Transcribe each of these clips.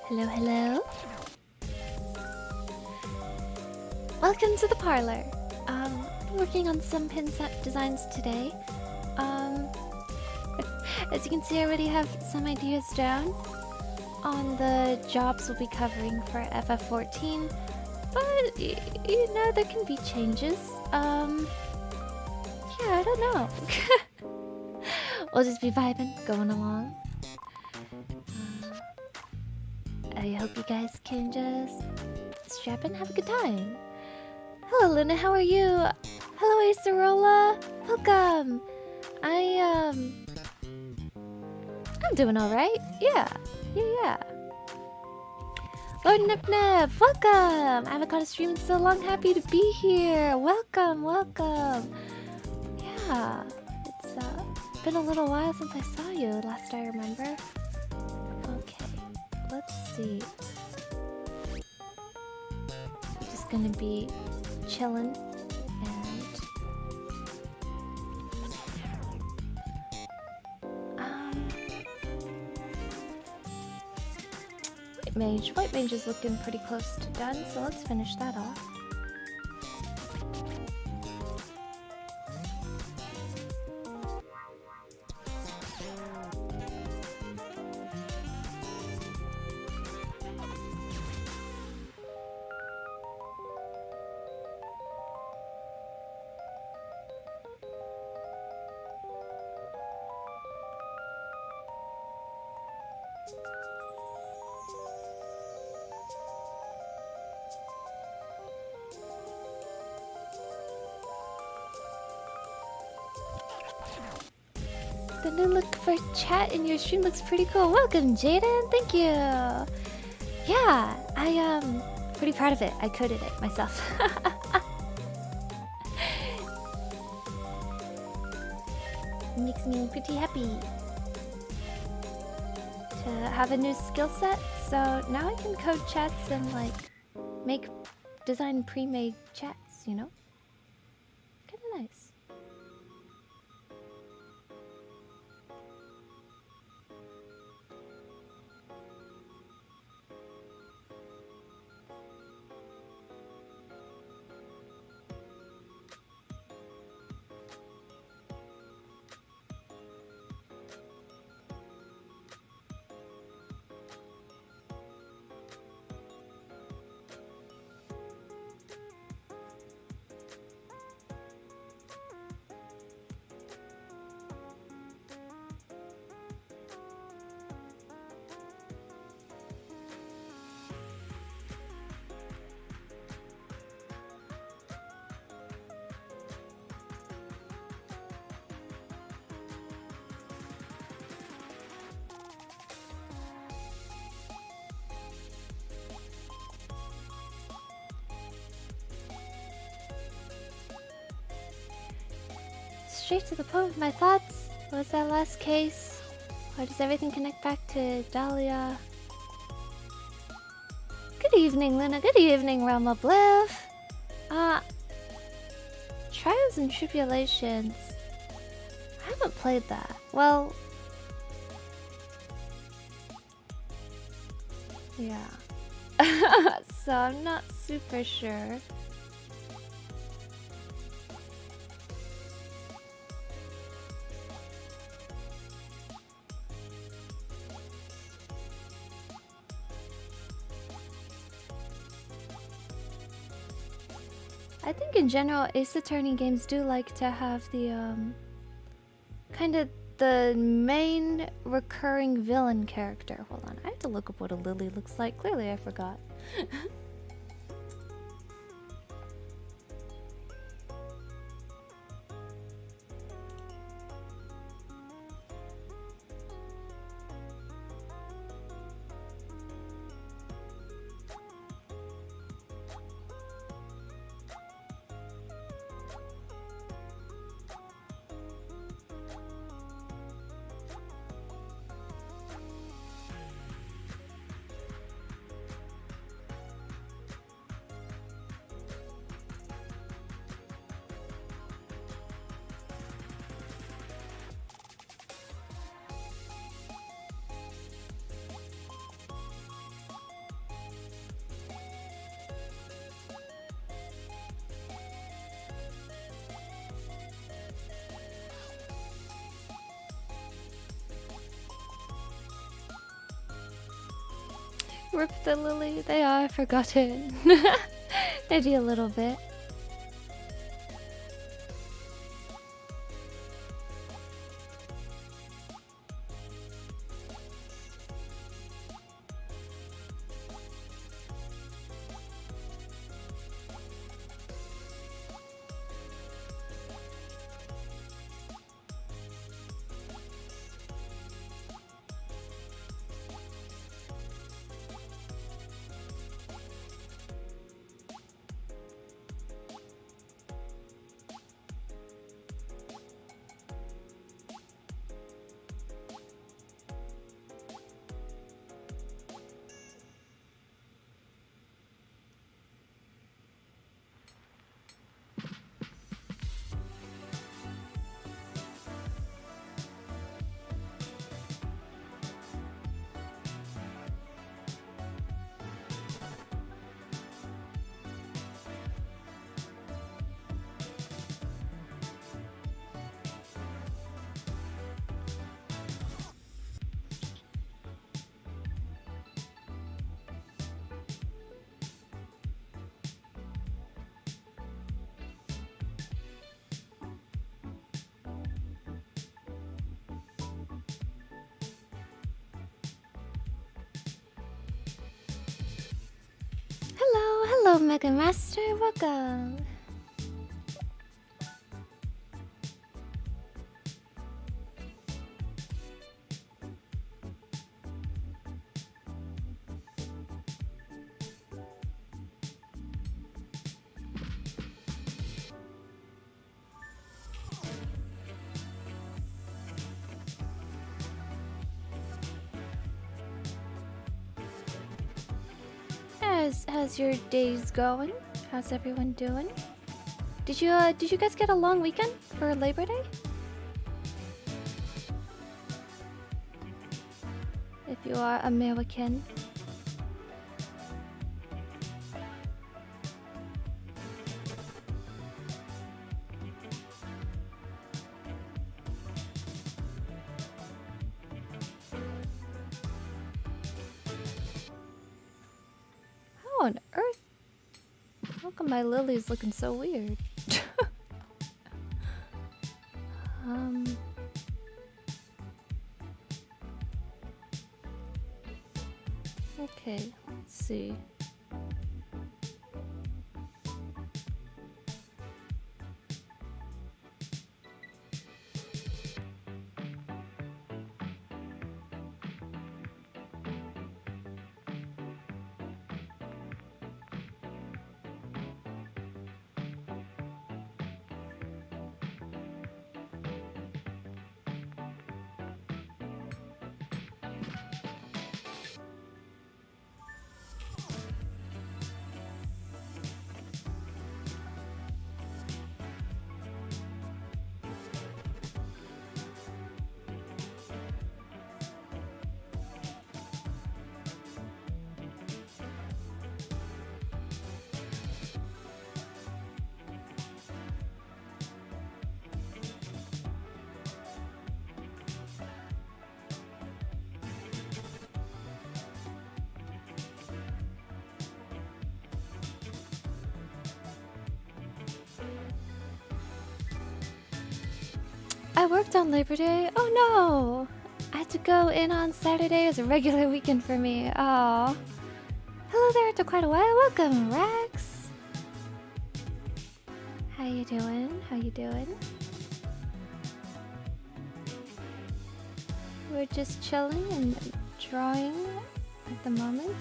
Hello, hello. Welcome to the parlor. I'm working on some pin set designs today. As you can see, I already have some ideas down on the jobs we'll be covering for FF14, but you know, there can be changes. Yeah, I don't know. We'll just be vibing, going along. I hope you guys can just strap in, have a good time. Hello, Luna, how are you? Hello, Acerola. Welcome. I'm doing all right. Yeah. Lord Nip Nip, welcome. I haven't caught a stream in so long. Happy to be here. Welcome. Yeah, it's been a little while since I saw you. Last I remember. Okay. Let's see. I'm just gonna be chilling and White Mage is looking pretty close to done, so let's finish that off. The new look for chat in your stream looks pretty cool. Welcome, Jaden. Thank you. Yeah, I am pretty proud of it. I coded it myself. makes me pretty happy to have a new skill set. So now I can code chats and like design pre-made chats, you know? Kinda nice. Straight to the point with my thoughts. What was that last case? Or does everything connect back to Dahlia? Good evening, Luna. Good evening, Realm of Bliff. Trials and Tribulations. I haven't played that. Well, yeah. So I'm not super sure. I think in general, Ace Attorney games do like to have the, kind of the main recurring villain character. Hold on, I have to look up what a lily looks like. Clearly I forgot. Rip the lily, they are forgotten. Maybe a little bit. Hello, Mega Master, welcome. how's your days going? How's everyone doing? Did you guys get a long weekend for Labor Day? If you are American. How on earth? How come my lily's looking so weird? Okay, let's see. I worked on Labor Day. Oh no! I had to go in on Saturday as a regular weekend for me. Oh. Hello there after quite a while. Welcome, Rex. How you doing? How you doing? We're just chilling and drawing at the moment.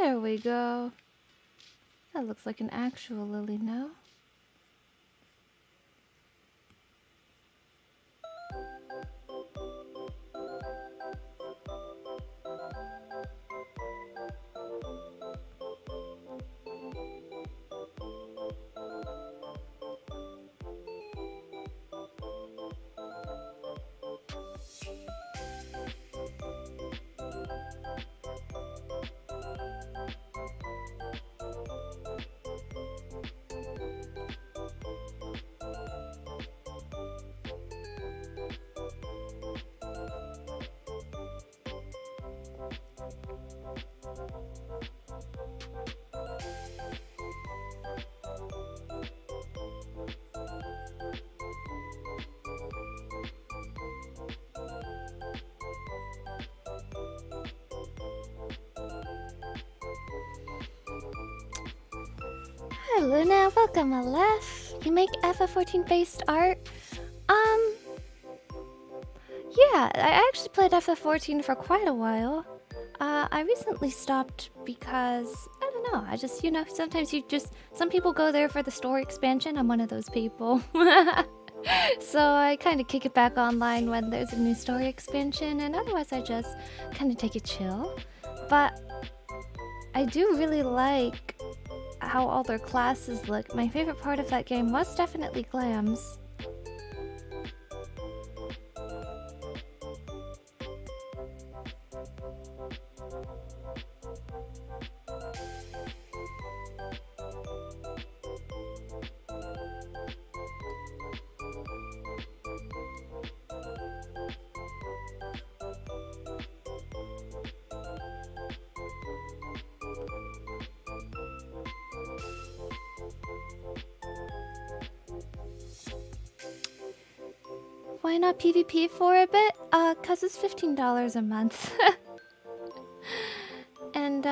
There we go. That looks like an actual lily now. Hi Luna, welcome Aleph. You make FF14 based art? Yeah, I actually played FF14 for quite a while. I recently stopped because, I don't know, I just, sometimes some people go there for the story expansion. I'm one of those people. So I kind of kick it back online when there's a new story expansion, and otherwise I just kind of take it chill. But I do really like how all their classes look. My favorite part of that game was definitely Glams. Why not PvP for a bit? Cause it's $15 a month. And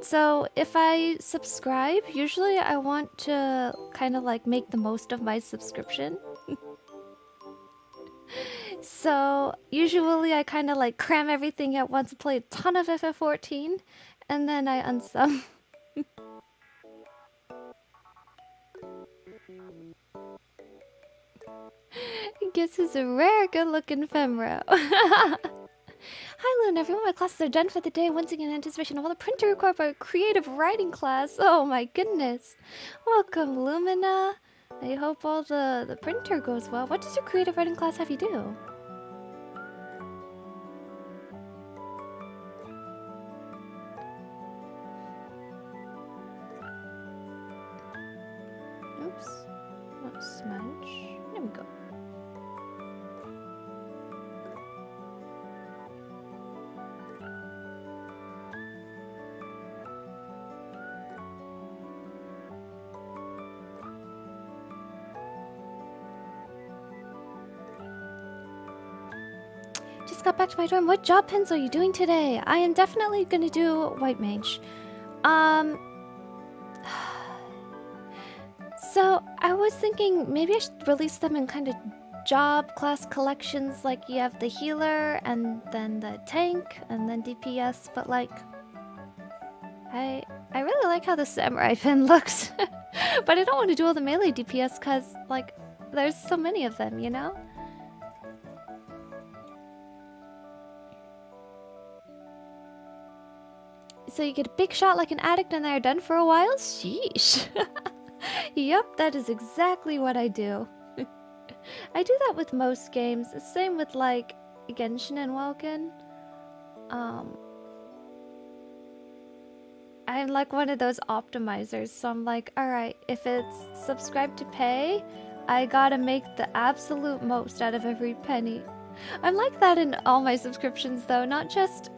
so if I subscribe, usually I want to kind of like make the most of my subscription. So usually I kind of like cram everything at once, play a ton of FF14, and then I unsub. Guess who's a rare good-looking femro? Hi, Loon, everyone. My classes are done for the day. Once again, in anticipation of all the printer required for a creative writing class. Oh my goodness. Welcome, Lumina. I hope all the printer goes well. What does your creative writing class have you do? Oops. Not smudge. There we go. Just got back to my dorm. What job pins are you doing today? I am definitely gonna do White Mage. So I was thinking maybe I should release them in kind of job class collections, like you have the healer and then the tank and then DPS, but like I really like how the samurai pin looks. But I don't want to do all the melee DPS cause like there's so many of them, you know? So you get a big shot like an addict and they're done for a while? Sheesh. Yep, that is exactly what I do. I do that with most games. Same with like Genshin and Welkin. I'm like one of those optimizers, so I'm like, alright, if it's subscribe to pay, I gotta make the absolute most out of every penny. I'm like that in all my subscriptions though, not just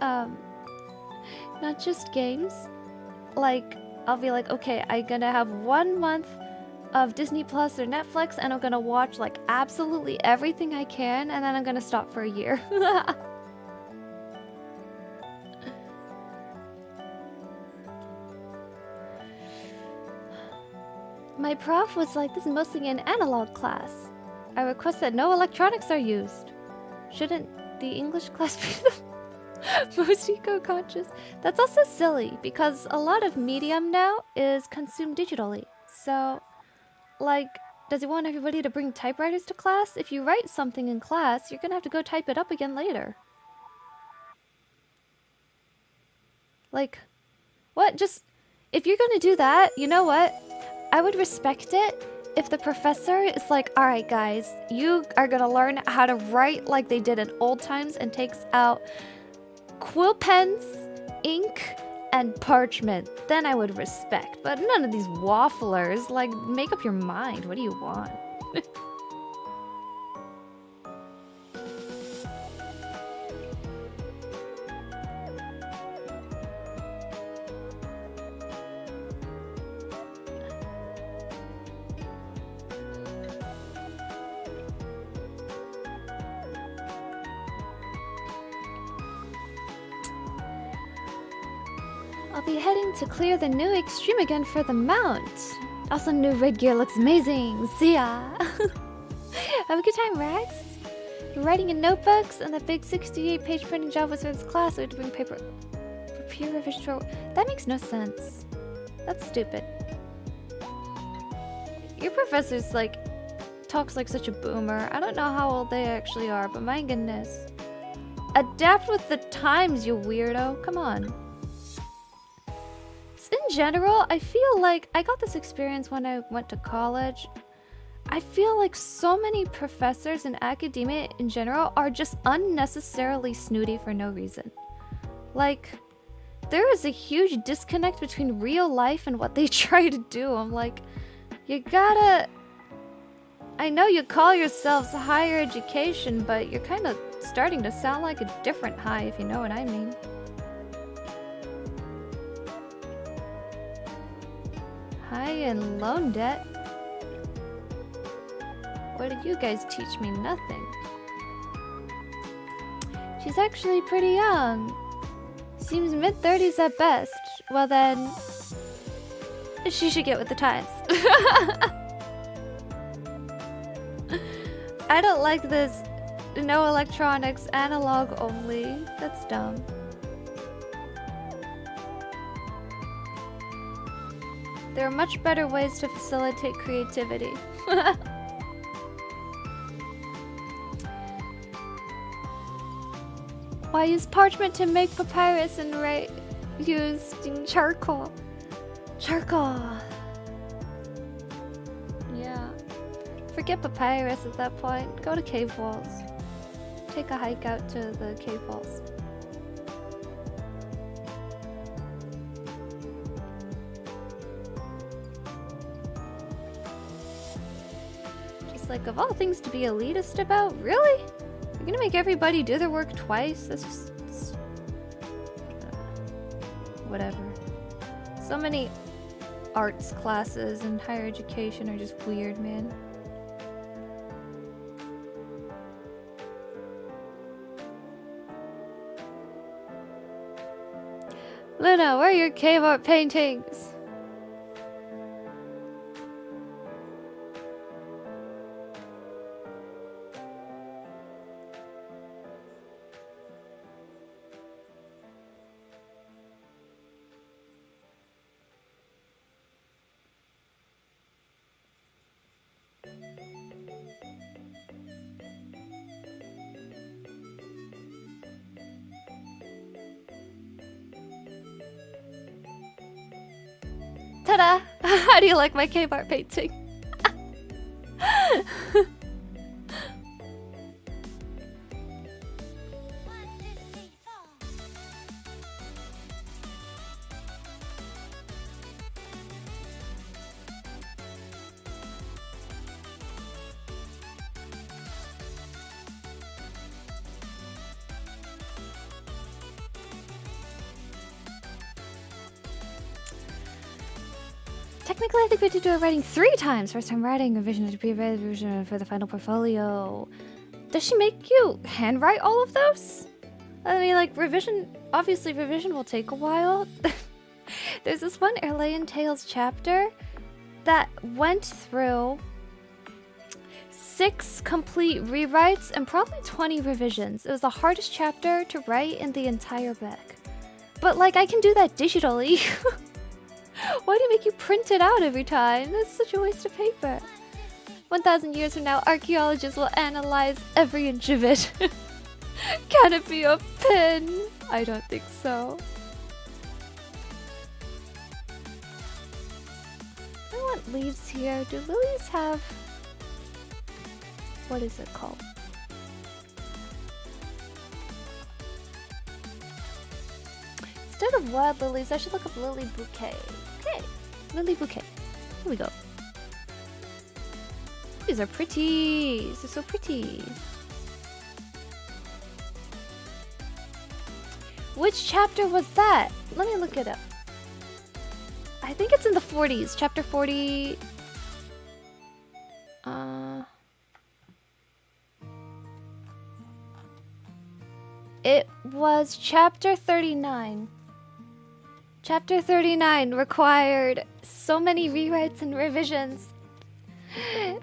games. Like, I'll be like, okay, I'm gonna have 1 month of Disney Plus or Netflix, and I'm gonna watch like absolutely everything I can, and then I'm gonna stop for a year. My prof was like, this is mostly an analog class. I request that no electronics are used. Shouldn't the English class be the most eco-conscious? That's also silly, because a lot of medium now is consumed digitally. So, like, does he want everybody to bring typewriters to class? If you write something in class, you're gonna have to go type it up again later. Like, what? Just, if you're gonna do that, you know what? I would respect it if the professor is like, alright guys, you are gonna learn how to write like they did in old times, and takes out quill pens, ink, and parchment. Then I would respect. But none of these wafflers, like, make up your mind. What do you want? I'll be heading to clear the new extreme again for the mount. Also, new red gear looks amazing. See ya. Have a good time, Rags. Writing in notebooks, and that big 68-page printing job was for this class. We had to bring paper for peer revision for. That makes no sense. That's stupid. Your professor's like talks like such a boomer. I don't know how old they actually are, but my goodness. Adapt with the times, you weirdo. Come on. In general, I feel like I got this experience when I went to college. I feel like so many professors in academia in general are just unnecessarily snooty for no reason. Like, there is a huge disconnect between real life and what they try to do. I'm like, you gotta... I know you call yourselves higher education, but you're kind of starting to sound like a different high, if you know what I mean. High and loan debt. What do you guys teach me? Nothing. She's actually pretty young. Seems mid-30s at best. Well then, she should get with the times. I don't like this no electronics, analog only. That's dumb. There are much better ways to facilitate creativity. Why use parchment to make papyrus and write using charcoal? Charcoal. Yeah. Forget papyrus at that point. Go to cave walls. Take a hike out to the cave walls. Just like, of all things to be elitist about, really? You're gonna make everybody do their work twice? That's just... whatever. So many arts classes and higher education are just weird, man. Luna, where are your cave art paintings? Ta-da! How do you like my cave art painting? Technically, I think we did do a writing 3 times. First time writing, revision to revision for the final portfolio. Does she make you handwrite all of those? I mean, like, revision... Obviously, revision will take a while. There's this one Erlean Tales chapter that went through 6 complete rewrites and probably 20 revisions. It was the hardest chapter to write in the entire book. But, like, I can do that digitally. Why do you make you print it out every time? That's such a waste of paper. 1,000 years from now, archaeologists will analyze every inch of it. Can it be a pin? I don't think so. I want leaves here. Do lilies have... what is it called? Instead of wild lilies, I should look up lily bouquet. Okay, lily bouquet. Here we go. These are pretty. These are so pretty. Which chapter was that? Let me look it up. I think it's in the 40s. Chapter 40. It was chapter 39. Chapter 39 required so many rewrites and revisions.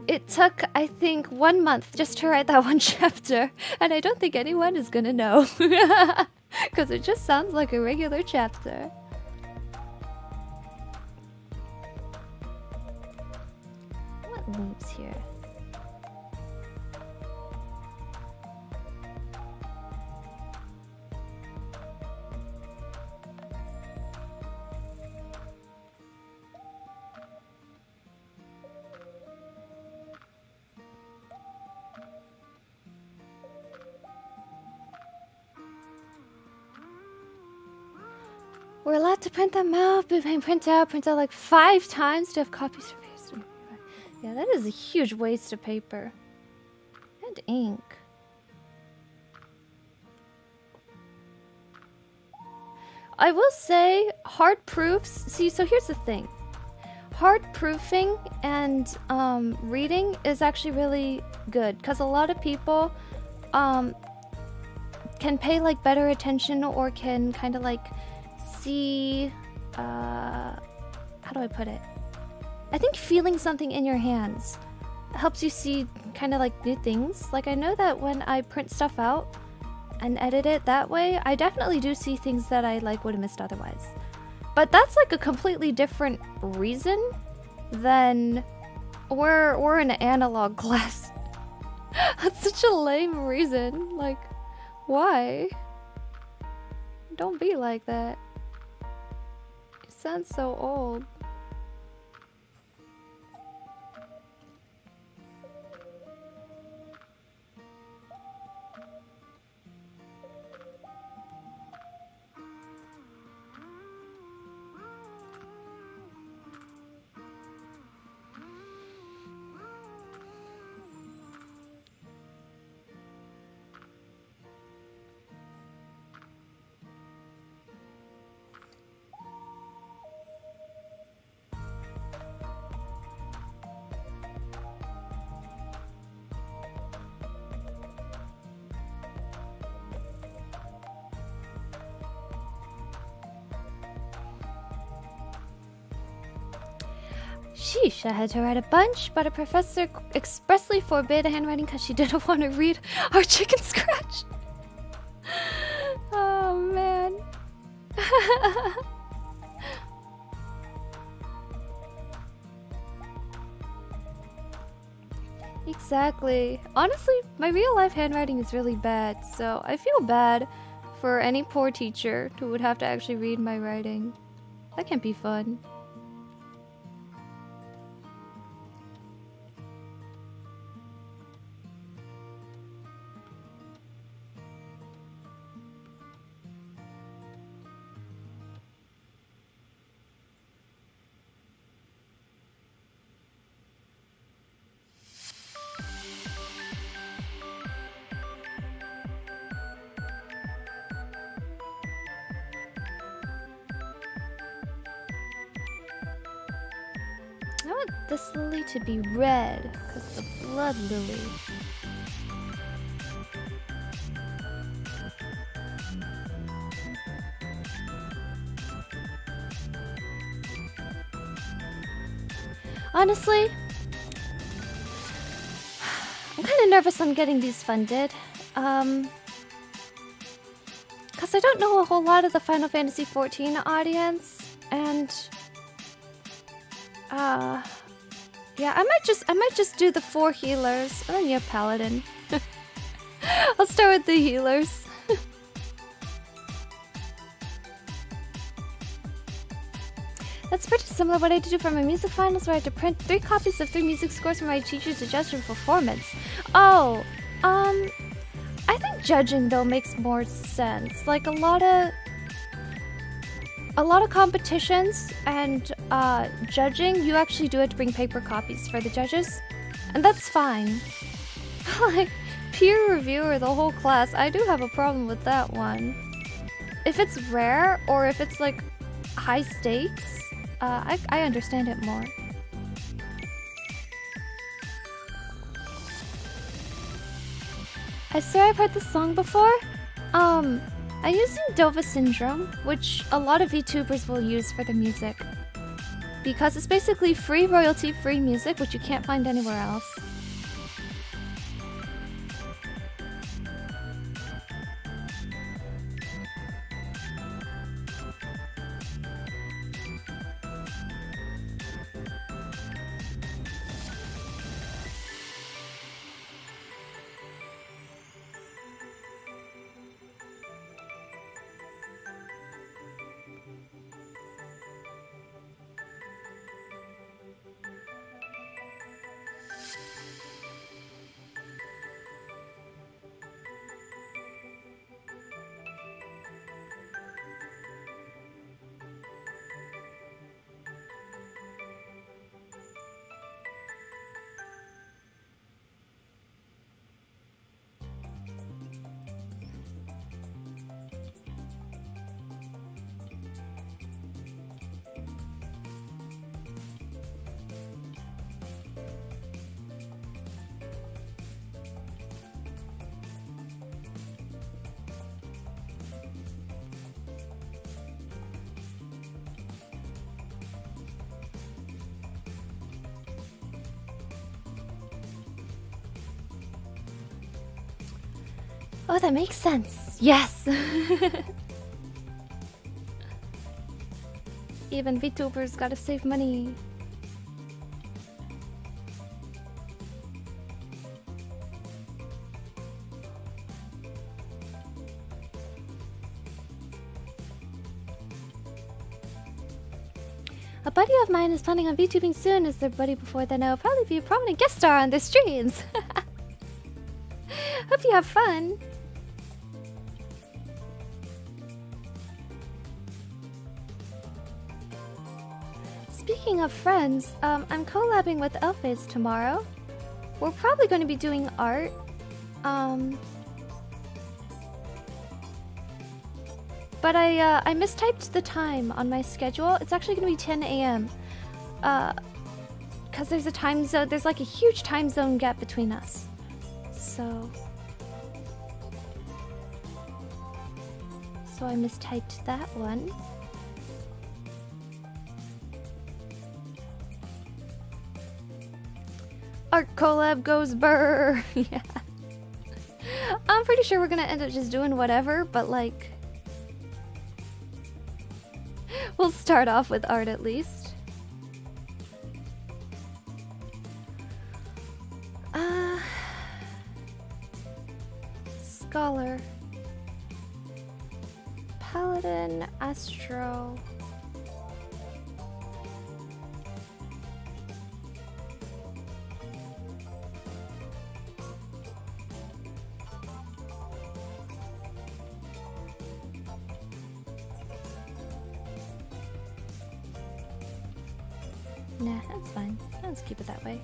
It took, I think, 1 month just to write that one chapter, and I don't think anyone is gonna know. Because it just sounds like a regular chapter. What leaves here? We're allowed to print them out, but print out like 5 times to have copies for use. Yeah, that is a huge waste of paper. And ink. I will say, hard proofs... See, so here's the thing. part proofing and reading is actually really good because a lot of people can pay like better attention or can kind of like see how do I put it? I think feeling something in your hands helps you see kind of like new things. Like I know that when I print stuff out and edit it that way, I definitely do see things that I like would have missed otherwise. But that's like a completely different reason than we're in an analog class. That's such a lame reason. Like, why? Don't be like that. You sound so old. Sheesh, I had to write a bunch, but a professor expressly forbade handwriting because she didn't want to read our chicken scratch. Oh, man. Exactly. Honestly, my real life handwriting is really bad, so I feel bad for any poor teacher who would have to actually read my writing. That can't be fun. I want this lily to be red, because the blood lily. Honestly, I'm kind of nervous on getting these funded. Because I don't know a whole lot of the Final Fantasy XIV audience, and yeah, I might just do the 4 healers, and then you have Paladin. I'll start with the healers. That's pretty similar to what I had to do for my music finals, where I had to print 3 copies of 3 music scores for my teacher to judge your performance. Oh, I think judging though makes more sense. Like a lot of competitions and judging, you actually do have to bring paper copies for the judges, and that's fine. Like peer reviewer the whole class, I do have a problem with that one. If it's rare or if it's like high stakes, I understand it more. I swear I've heard this song before. I'm using Dova Syndrome, which a lot of VTubers will use for the music. Because it's basically free royalty-free music, which you can't find anywhere else. Oh, that makes sense. Yes. Even VTubers gotta save money. A buddy of mine is planning on VTubing soon. As their buddy before then, I'll probably be a prominent guest star on their streams. Hope you have fun. Speaking of friends, I'm collabing with Elphys tomorrow. We're probably going to be doing art. But I mistyped the time on my schedule. It's actually going to be 10 a.m. Because there's a time zone. There's like a huge time zone gap between us. So I mistyped that one. Art collab goes burr. Yeah. I'm pretty sure we're gonna end up just doing whatever, but like we'll start off with art at least. Scholar. Paladin, Astro. Nah, that's fine. Let's keep it that way.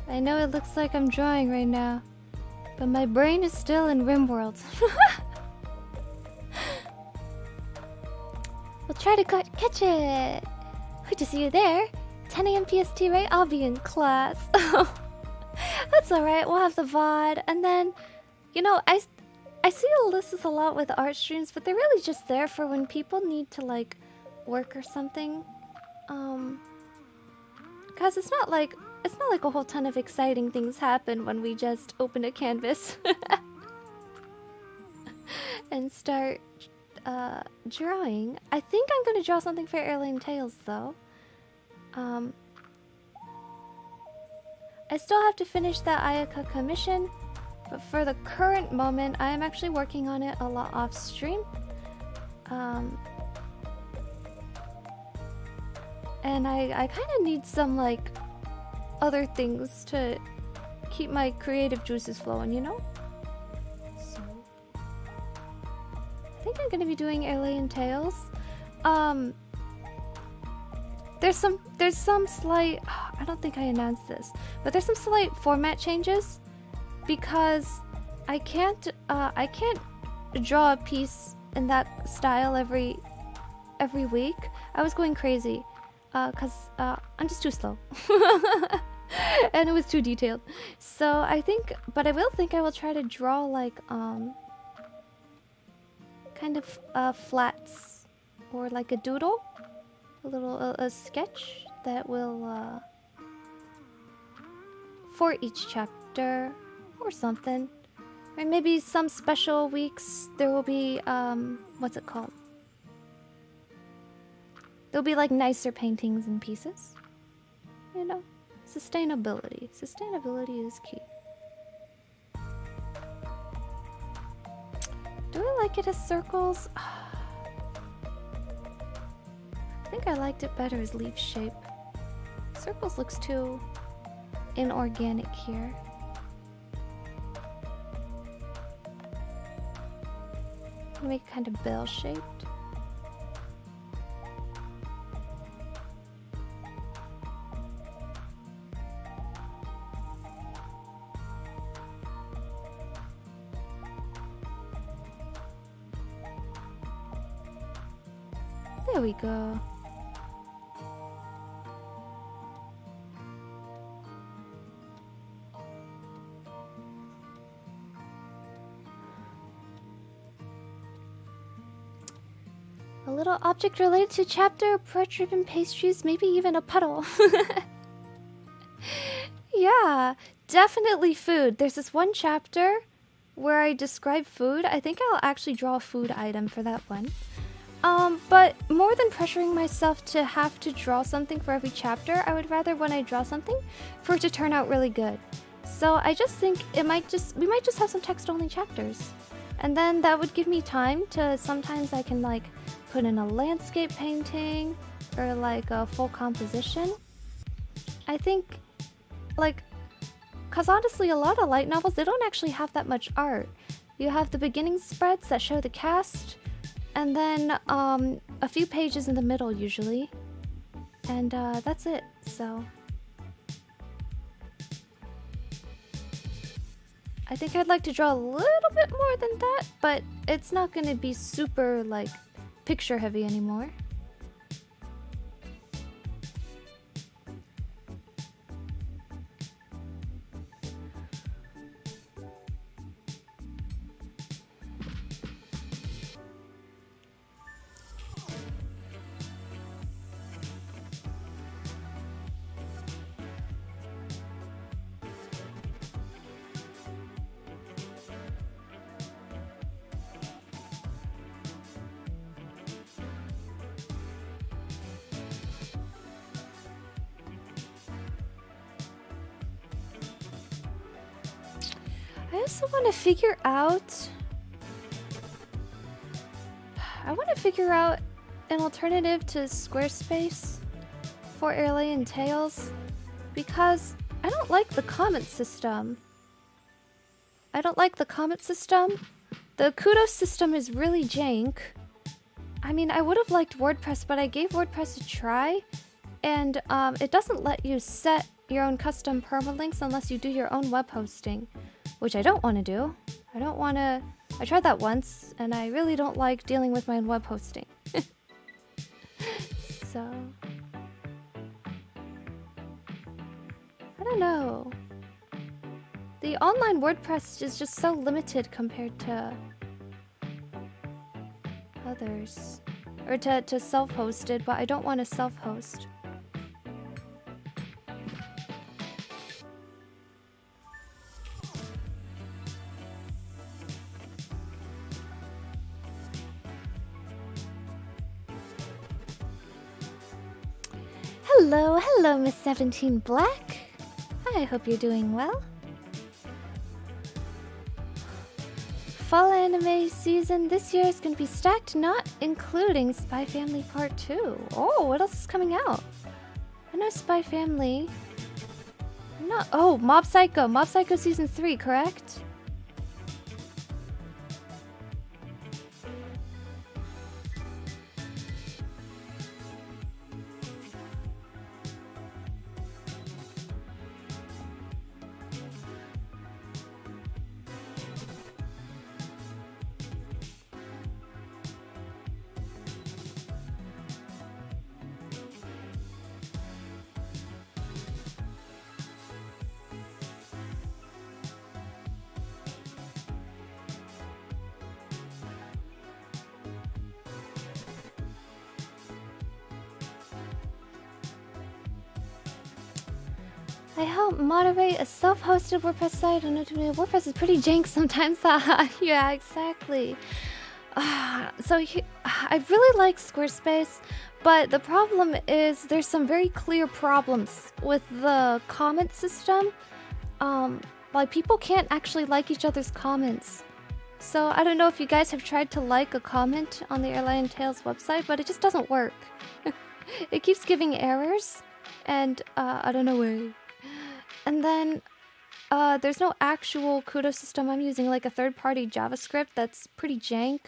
I know it looks like I'm drawing right now, but my brain is still in RimWorld. We'll try to catch it. Good to see you there. 10 a.m. PST, right? I'll be in class. That's alright, we'll have the VOD. And then, you know, I see Illust a lot with art streams, but they're really just there for when people need to, like, work or something. Because it's not like a whole ton of exciting things happen when we just open a canvas and start drawing. I think I'm gonna draw something for Heirloom Tales though. I still have to finish that Ayaka commission, but for the current moment I am actually working on it a lot off stream. And I kind of need some like other things to keep my creative juices flowing, you know? So I think I'm gonna be doing Alien Tales. There's some slight, I don't think I announced this, but there's some slight format changes because I can't draw a piece in that style every week. I was going crazy because I'm just too slow. And it was too detailed. So I think, but I will try to draw like kind of flats or like a doodle, a little a sketch that will for each chapter or something. Or maybe some special weeks there will be what's it called? There'll be like nicer paintings and pieces. You know? Sustainability. Sustainability is key. Do I like it as circles? I think I liked it better as leaf shape. Circles looks too inorganic here. I'm gonna make it kind of bell shaped. There we go. A little object related to chapter, bread ribbon pastries, maybe even a puddle. Yeah, definitely food. There's this one chapter where I describe food. I think I'll actually draw a food item for that one. But more than pressuring myself to have to draw something for every chapter, I would rather when I draw something for it to turn out really good. So I just think we might just have some text-only chapters. And then that would give me time to, sometimes I can like put in a landscape painting or like a full composition. I think like, cause honestly a lot of light novels, they don't actually have that much art. You have the beginning spreads that show the cast, and then a few pages in the middle usually, and that's it. So I think I'd like to draw a little bit more than that, but it's not gonna be super like picture heavy anymore. I also want to figure out... I want to figure out an alternative to Squarespace for Airlane Tales, because I don't like the comment system. I don't like the comment system. The kudos system is really jank. I mean, I would have liked WordPress, but I gave WordPress a try, and it doesn't let you set your own custom permalinks unless you do your own web hosting, which I don't want to do. I don't want to... I tried that once, and I really don't like dealing with my own web hosting. So... I don't know. The online WordPress is just so limited compared to others. Or to self-hosted, but I don't want to self-host. Hello, Miss 17 Black. I hope you're doing well. Fall anime season this year is going to be stacked, not including Spy Family Part 2. Oh, what else is coming out? I know Spy Family. Not... Oh, Mob Psycho. Mob Psycho Season 3, correct? I help moderate a self-hosted WordPress site. I know WordPress is pretty jank sometimes. Yeah, exactly. I really like Squarespace, but the problem is there's some very clear problems with the comment system. Like people can't actually like each other's comments. So I don't know if you guys have tried to like a comment on the Airline Tales website, but it just doesn't work. It keeps giving errors, and I don't know why. And then there's no actual kudos system. I'm using like a third-party JavaScript that's pretty jank.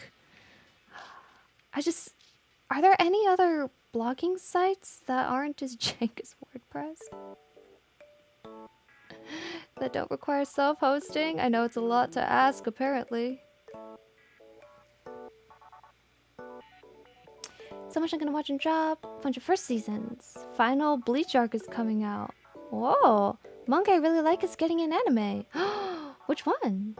Are there any other blogging sites that aren't as jank as WordPress? That don't require self-hosting? I know it's a lot to ask, apparently. So much I'm gonna watch and drop. Bunch of first seasons. Final Bleach arc is coming out. Whoa! Manga I really like is getting an anime. Which one?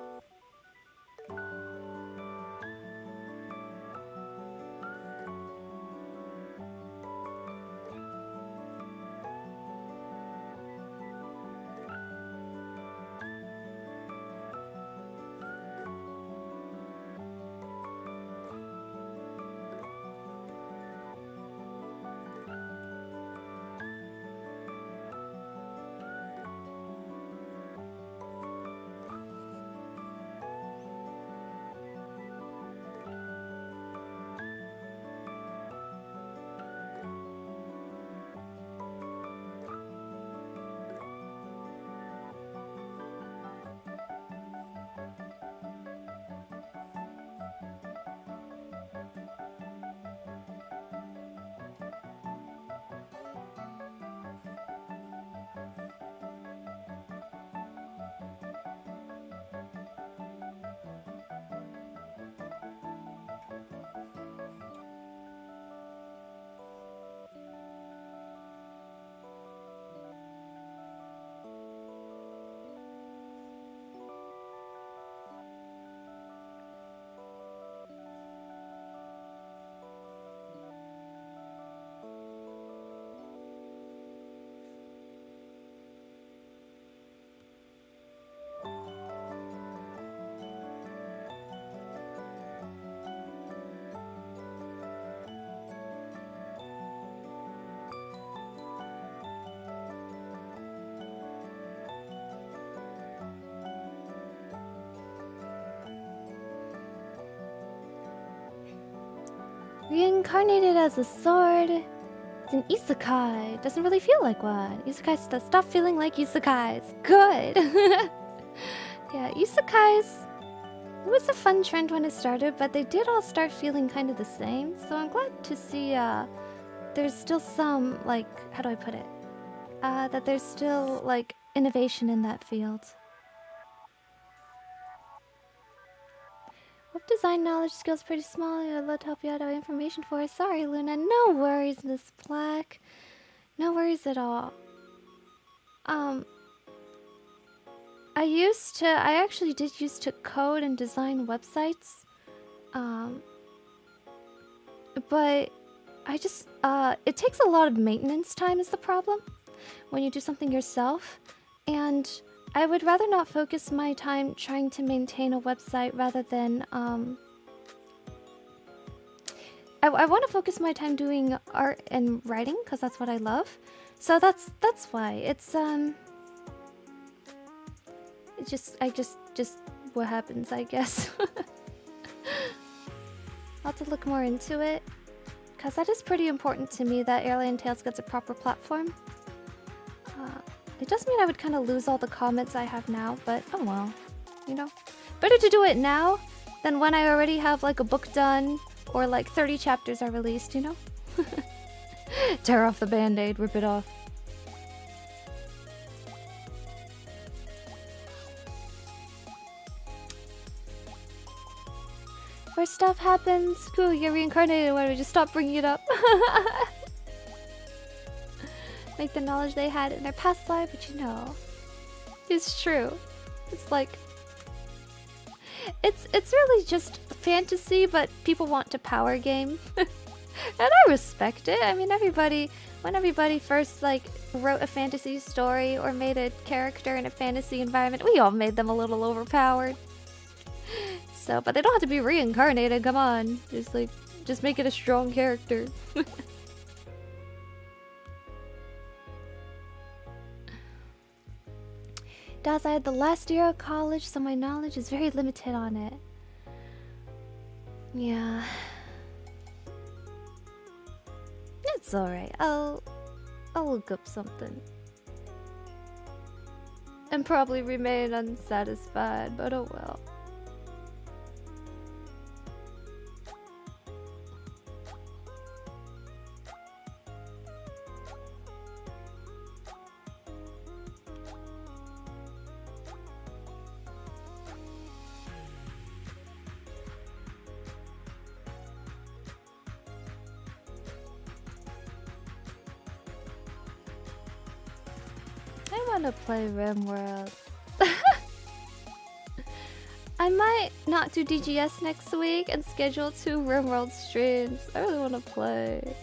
Reincarnated as a sword. It's an isekai. Doesn't really feel like one. Isekais stop feeling like isekais. Good. Yeah, isekais. It was a fun trend when it started, but they did all start feeling kind of the same. So I'm glad to see there's still some, like, how do I put it? That there's still, like, innovation in that field. Web design knowledge skills pretty small. I'd love to help you out with information for it. Sorry, Luna. No worries, Miss Black. No worries at all. I actually did used to code and design websites. But I just, it takes a lot of maintenance time is the problem when you do something yourself. And I would rather not focus my time trying to maintain a website rather than, I want to focus my time doing art and writing because that's what I love. So that's why. It's, just what happens, I guess. I'll have to look more into it because that is pretty important to me that Alien Tales gets a proper platform. It does mean I would kind of lose all the comments I have now, but oh well, you know. Better to do it now than when I already have like a book done or like 30 chapters are released, you know? Tear off the band-aid, rip it off. Where stuff happens, cool, you're reincarnated, why don't we just stop bringing it up? Make the knowledge they had in their past life, but you know, it's true. It's like, it's really just fantasy, but people want to power game. And I respect it. I mean, when everybody first like wrote a fantasy story or made a character in a fantasy environment, we all made them a little overpowered. So, but they don't have to be reincarnated, come on. Just make it a strong character. Daz, I had the last year of college, so my knowledge is very limited on it. Yeah. It's alright. I'll look up something. And probably remain unsatisfied, but oh well. want to play RimWorld. I might not do DGS next week and schedule 2 RimWorld streams. I really want to play.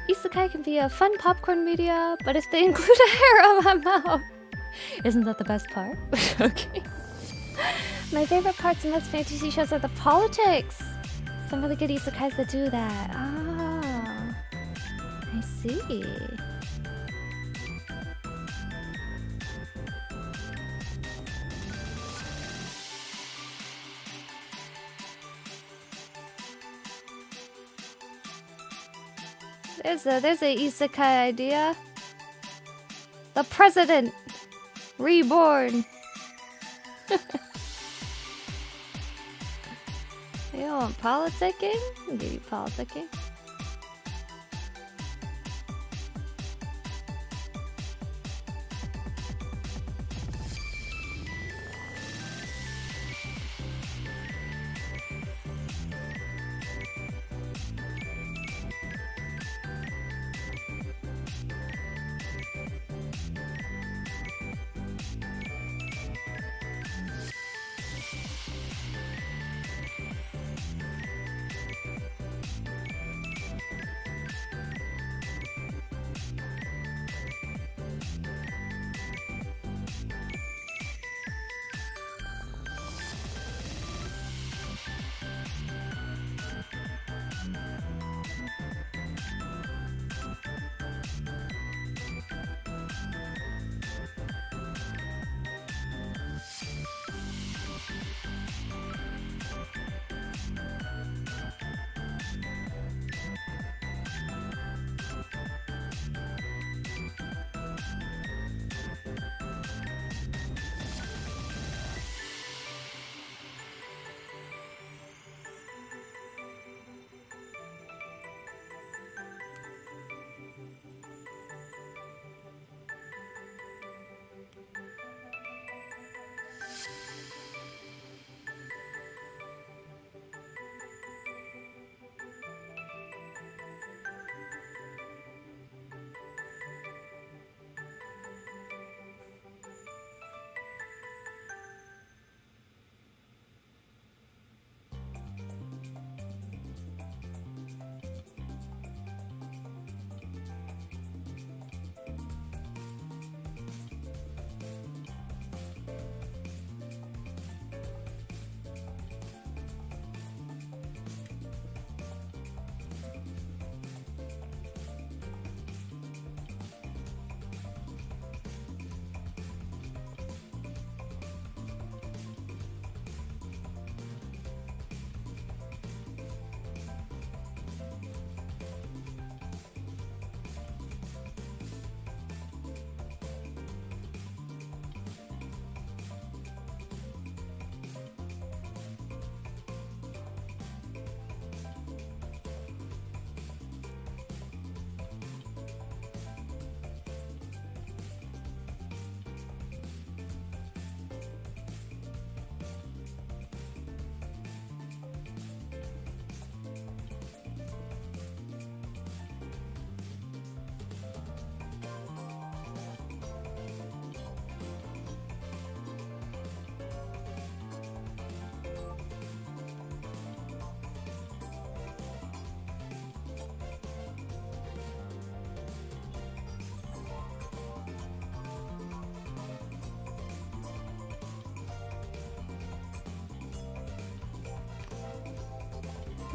Isekai can be a fun popcorn media, but if they include a harem, I'm out. Isn't that the best part? Okay. My favorite parts of most fantasy shows are the politics. Some really good isekais that do that. Ah, I see. There's a isekai idea. The President Reborn. You want politicking? I'll give you politicking.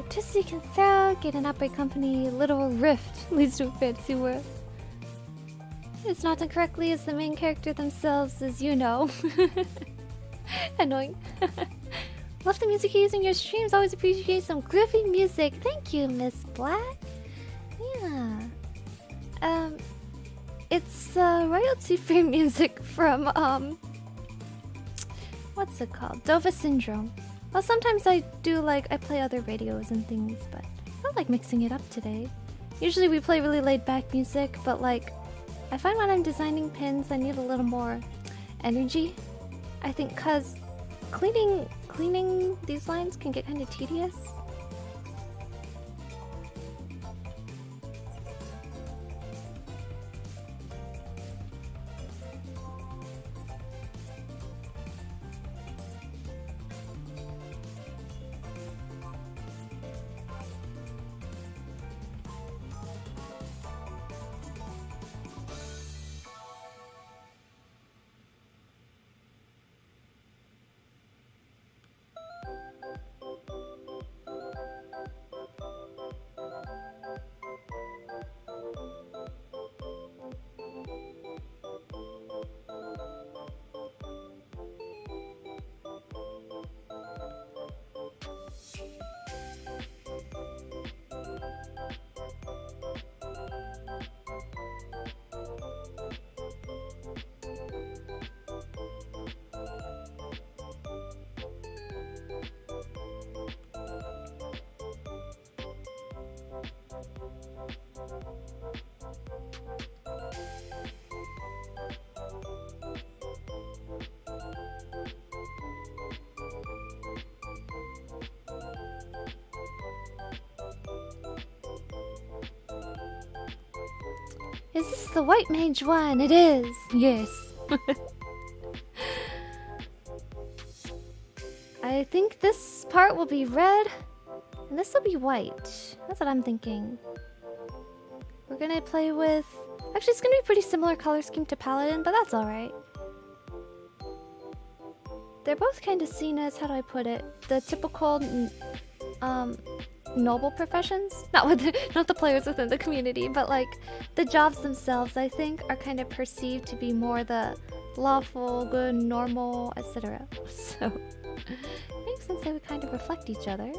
The twists you can throw, get an upright company, literal rift leads to a fantasy world. It's not done correctly as the main character themselves, as you know. Annoying. Love the music you use in your streams. Always appreciate some groovy music. Thank you, Miss Black. Yeah. It's royalty-free music from what's it called? Dova Syndrome. Well, sometimes I play other radios and things, but I felt like mixing it up today. Usually we play really laid-back music, but like, I find when I'm designing pins, I need a little more energy. I think cause cleaning these lines can get kind of tedious. Is this the white mage one? It is. Yes. I think this part will be red, and this will be white. That's what I'm thinking. We're gonna play with... Actually, it's gonna be pretty similar color scheme to Paladin, but that's alright. They're both kind of seen as, how do I put it? The typical, noble professions. Not the players within the community, but like the jobs themselves, I think, are kind of perceived to be more the lawful, good, normal, etc. So it makes sense they would kind of reflect each other.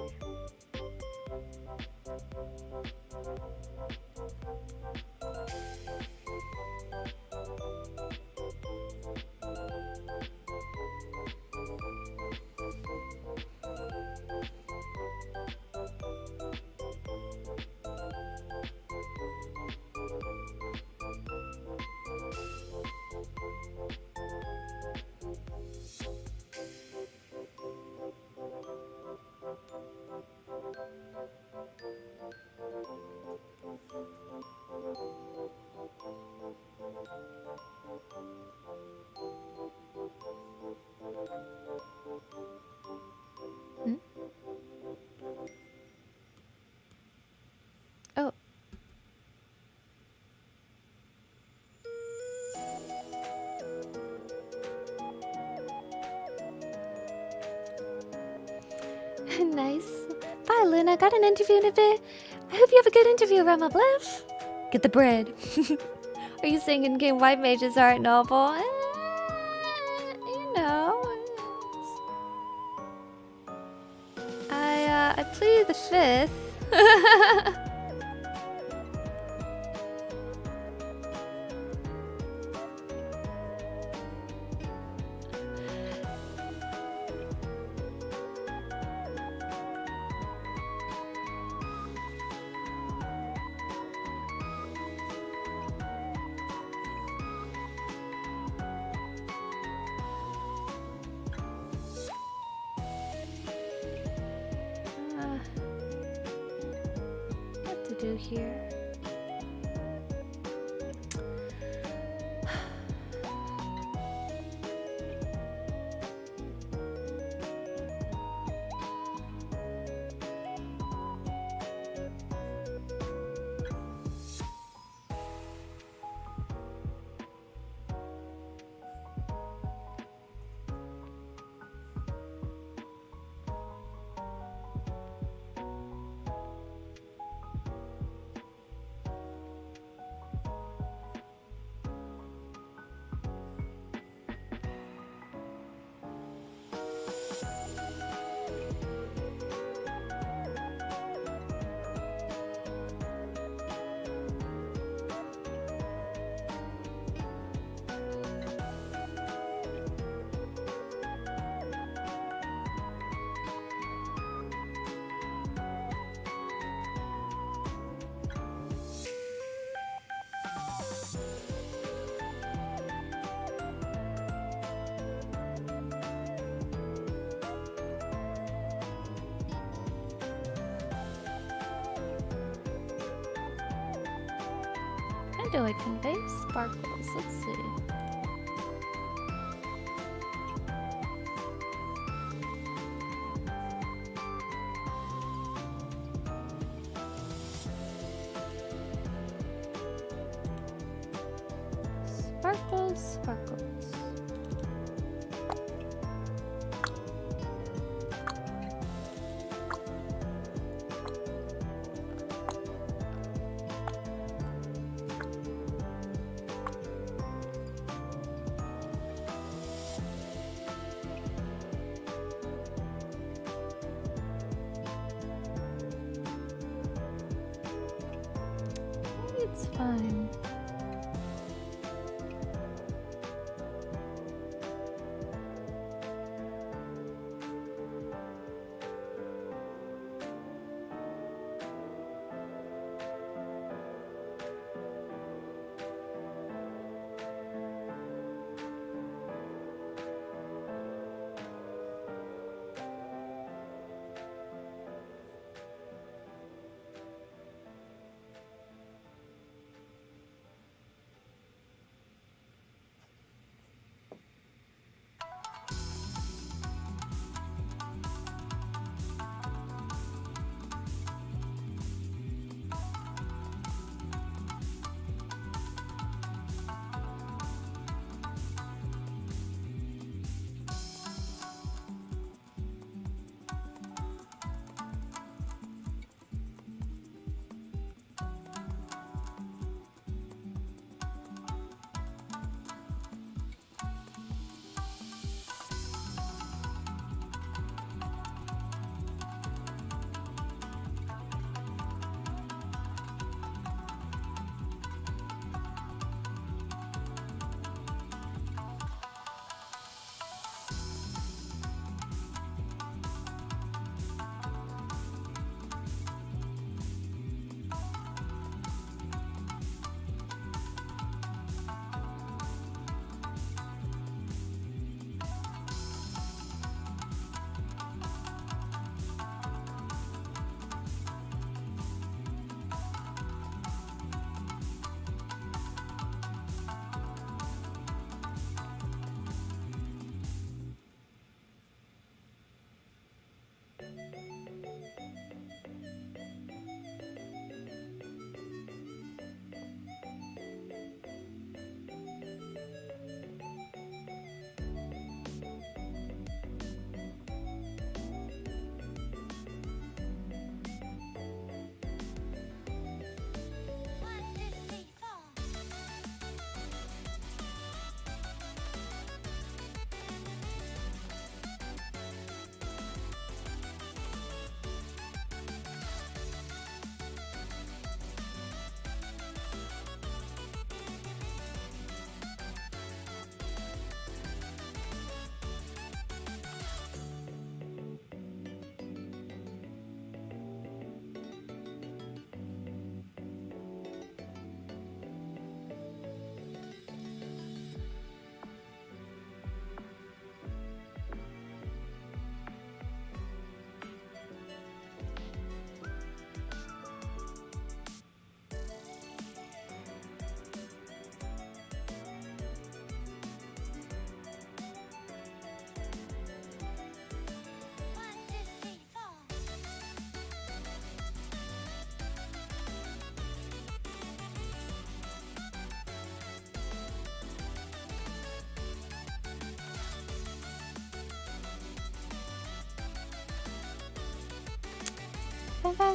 Oh. Nice. Bye, Luna. Got an interview in a bit. I hope you have a good interview, Rama Bliff. Get the bread. Are you saying in-game white mages aren't noble? You know. I plead the fifth. What to do here? do I convey sparkles? Let's see. Sparkles, sparkles. It's fine.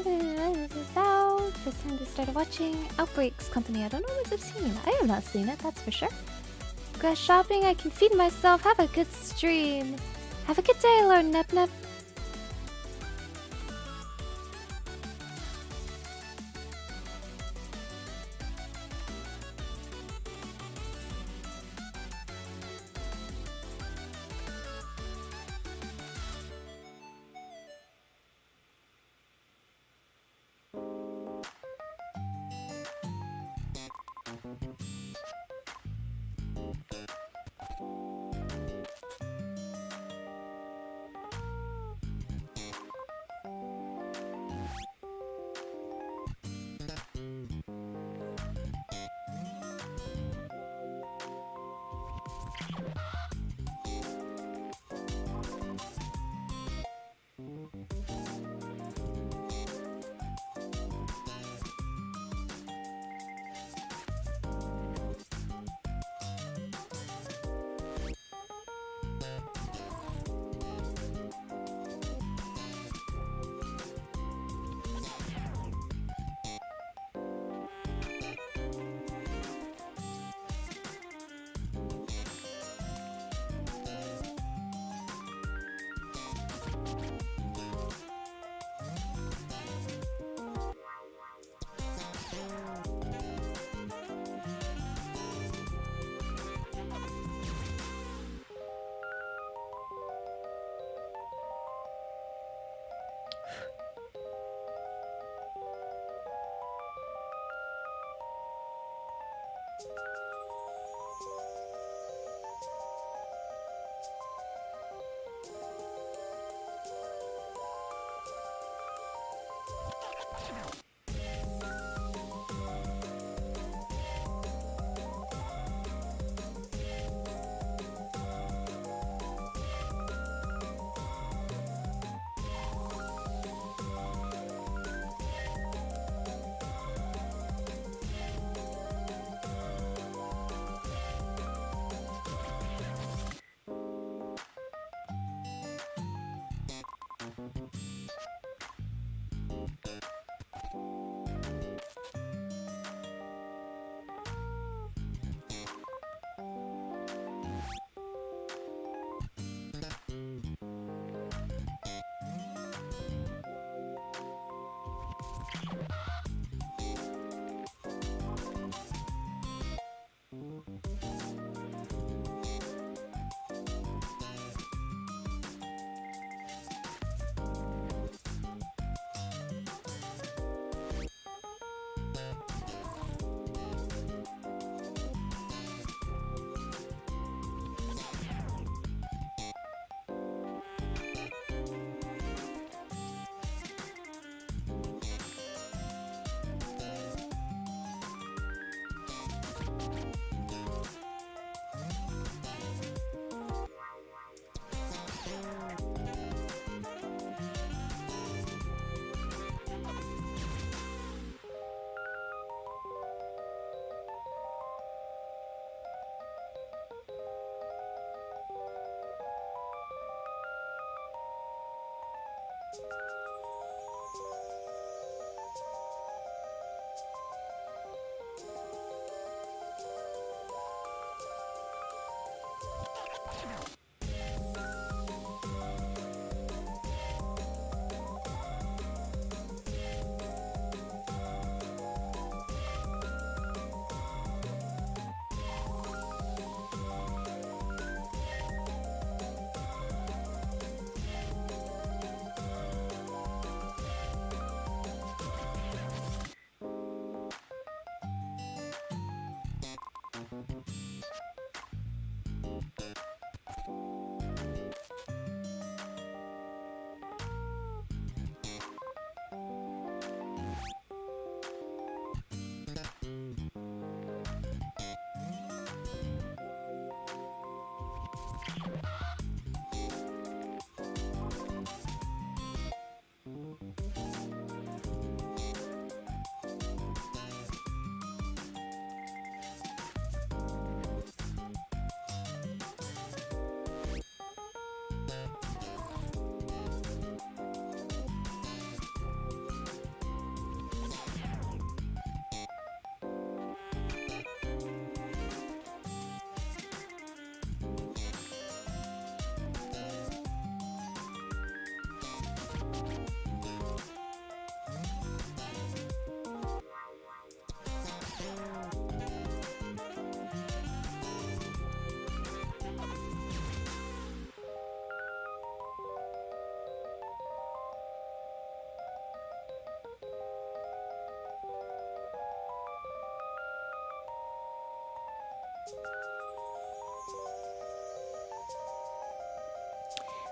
This is out. First time they started watching Outbreaks Company. I don't know what I've seen. I have not seen it, that's for sure. Grass shopping, I can feed myself. Have a good stream. Have a good day, Lord Nep Nep.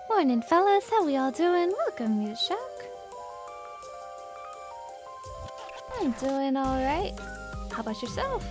Morning, fellas. How we all doing? Welcome, Mute Shock. I'm doing alright. How about yourself?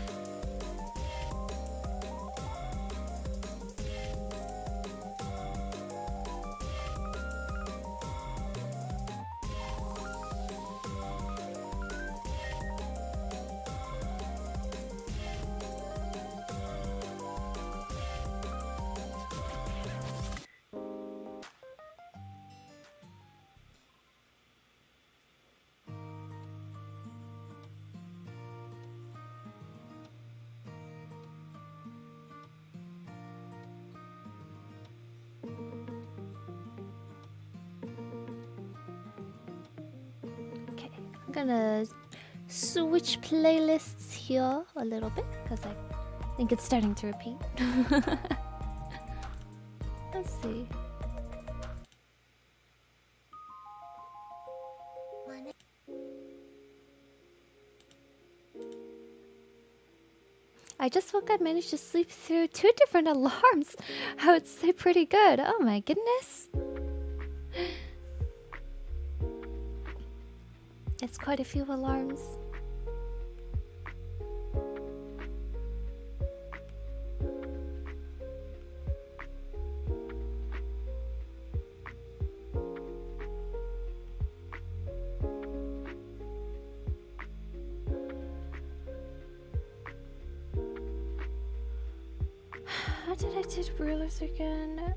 I'm gonna switch playlists here a little bit because I think it's starting to repeat. Let's see. I just woke up, managed to sleep through 2 different alarms. I would say pretty good. Oh my goodness. It's quite a few alarms. How did I do rulers again?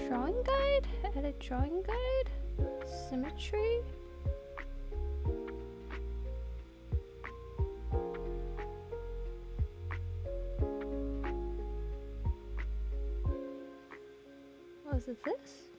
Drawing guide? Edit drawing guide? Symmetry? Was it this?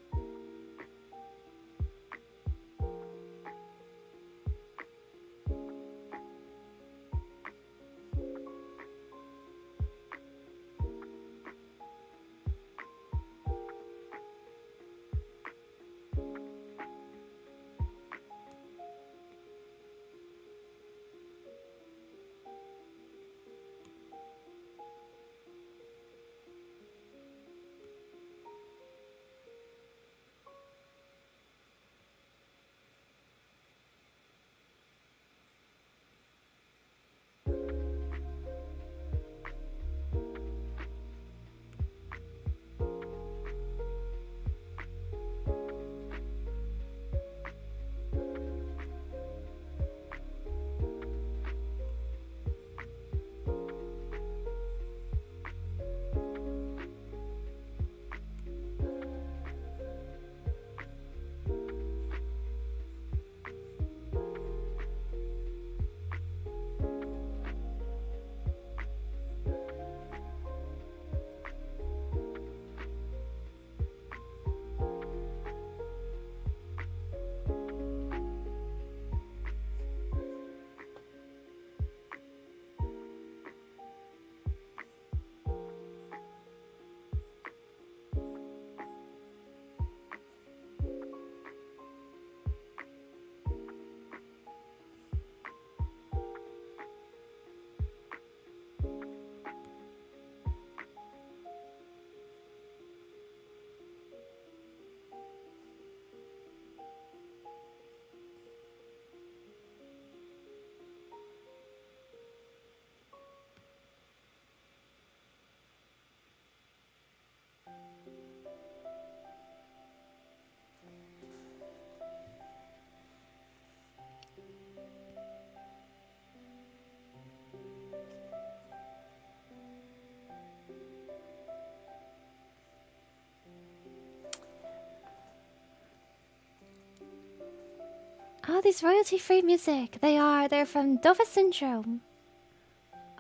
Oh, these royalty-free music. They're from Dova Syndrome.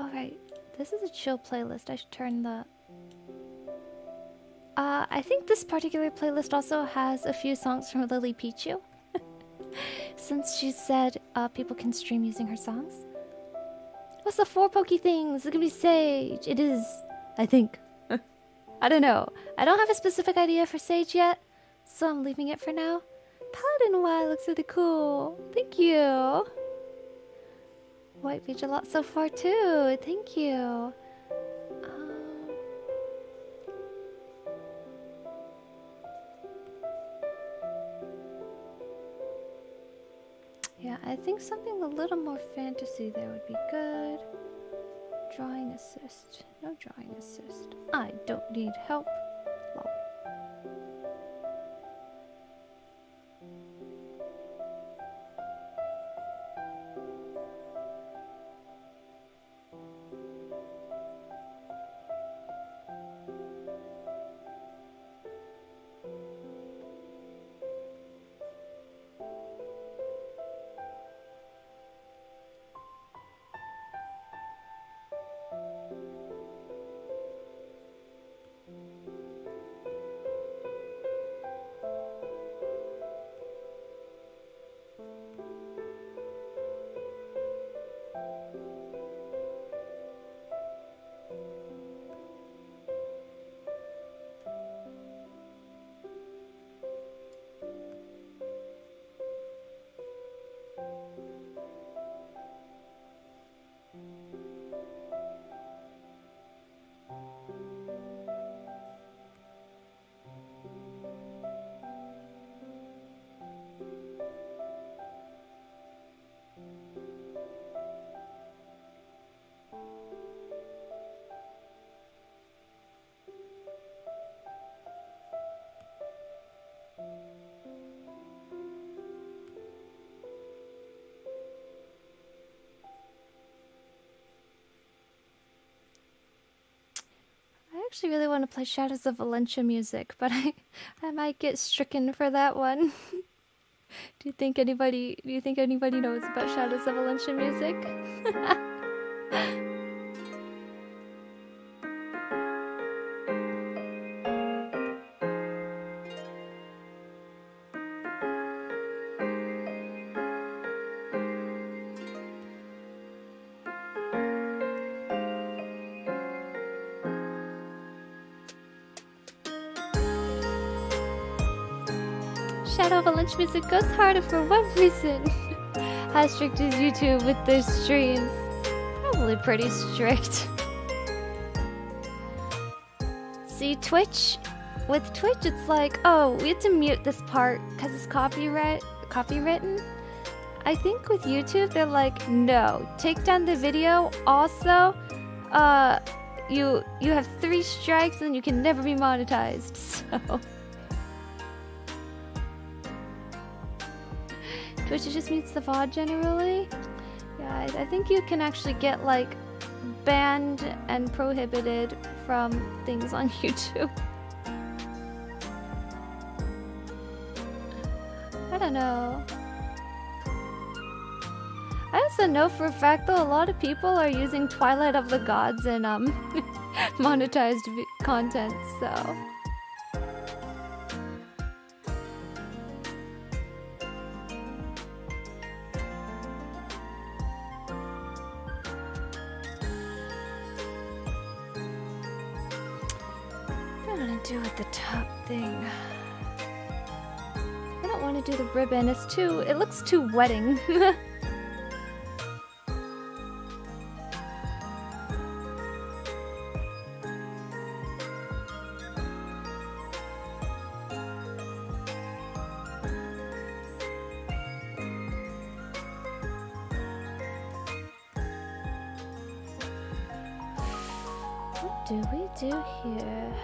Alright, this is a chill playlist. I should turn the... I think this particular playlist also has a few songs from Lily Pichu. Since she said people can stream using her songs. What's the 4 pokey things? It's gonna be Sage. It is, I think. I don't know. I don't have a specific idea for Sage yet, so I'm leaving it for now. Paladin Y looks really cool. Thank you. White page a lot so far too. Thank you. think something a little more fantasy there would be good. Drawing assist. No drawing assist. I don't need help. Lol. I actually really want to play Shadows of Valencia music, but I might get stricken for that one. Do you think anybody knows about Shadows of Valencia music? Shadow of Valencia music goes harder for one reason. How strict is YouTube with their streams? Probably pretty strict. See, Twitch? With Twitch, it's like, oh, we have to mute this part because it's copywritten. I think with YouTube, they're like, no, take down the video. Also, you have 3 strikes and you can never be monetized. So. Twitch just mutes the VOD generally. Yeah, I think you can actually get like banned and prohibited from things on YouTube. I don't know. I also know for a fact though a lot of people are using Twilight of the Gods in monetized content, so. Do with the top thing. I don't want to do the ribbon. It looks too wedding. What do we do here?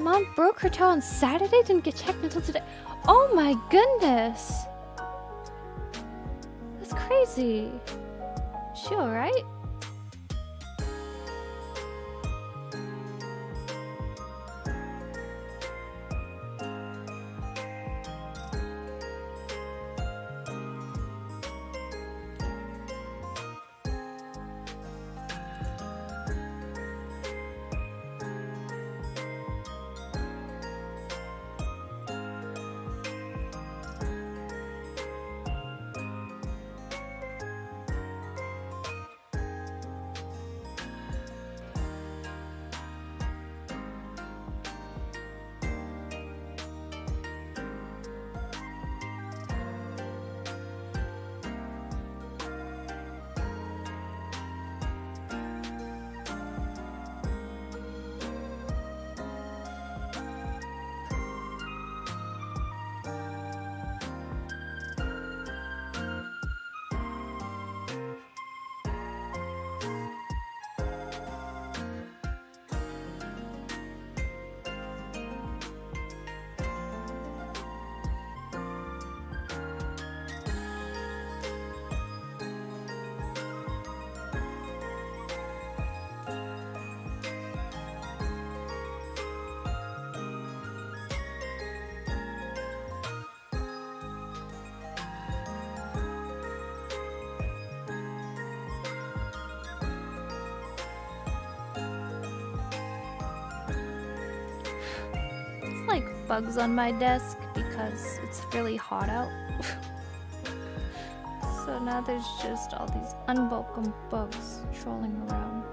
mom broke her toe on Saturday, didn't get checked until today. Oh my goodness! That's crazy. She alright? Like bugs on my desk because it's really hot out. So now there's just all these unwelcome bugs trolling around.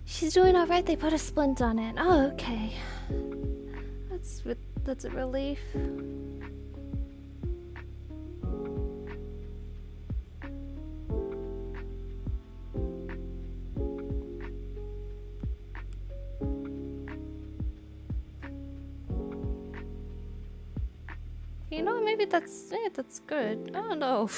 She's doing all right. They put a splint on it. Oh, okay. That's a relief. You know, maybe that's it. That's good. I don't know.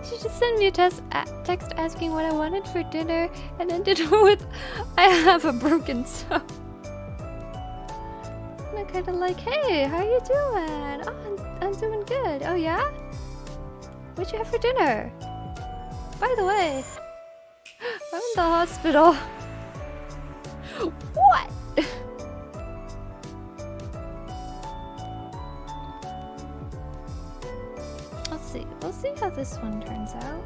She just sent me a text asking what I wanted for dinner and ended with, I have a broken toe. And I'm kind of like, hey, how you doing? Oh, I'm doing good. Oh yeah? What'd you have for dinner? By the way, I'm in the hospital. What? Let's see. We'll see how this one turns out.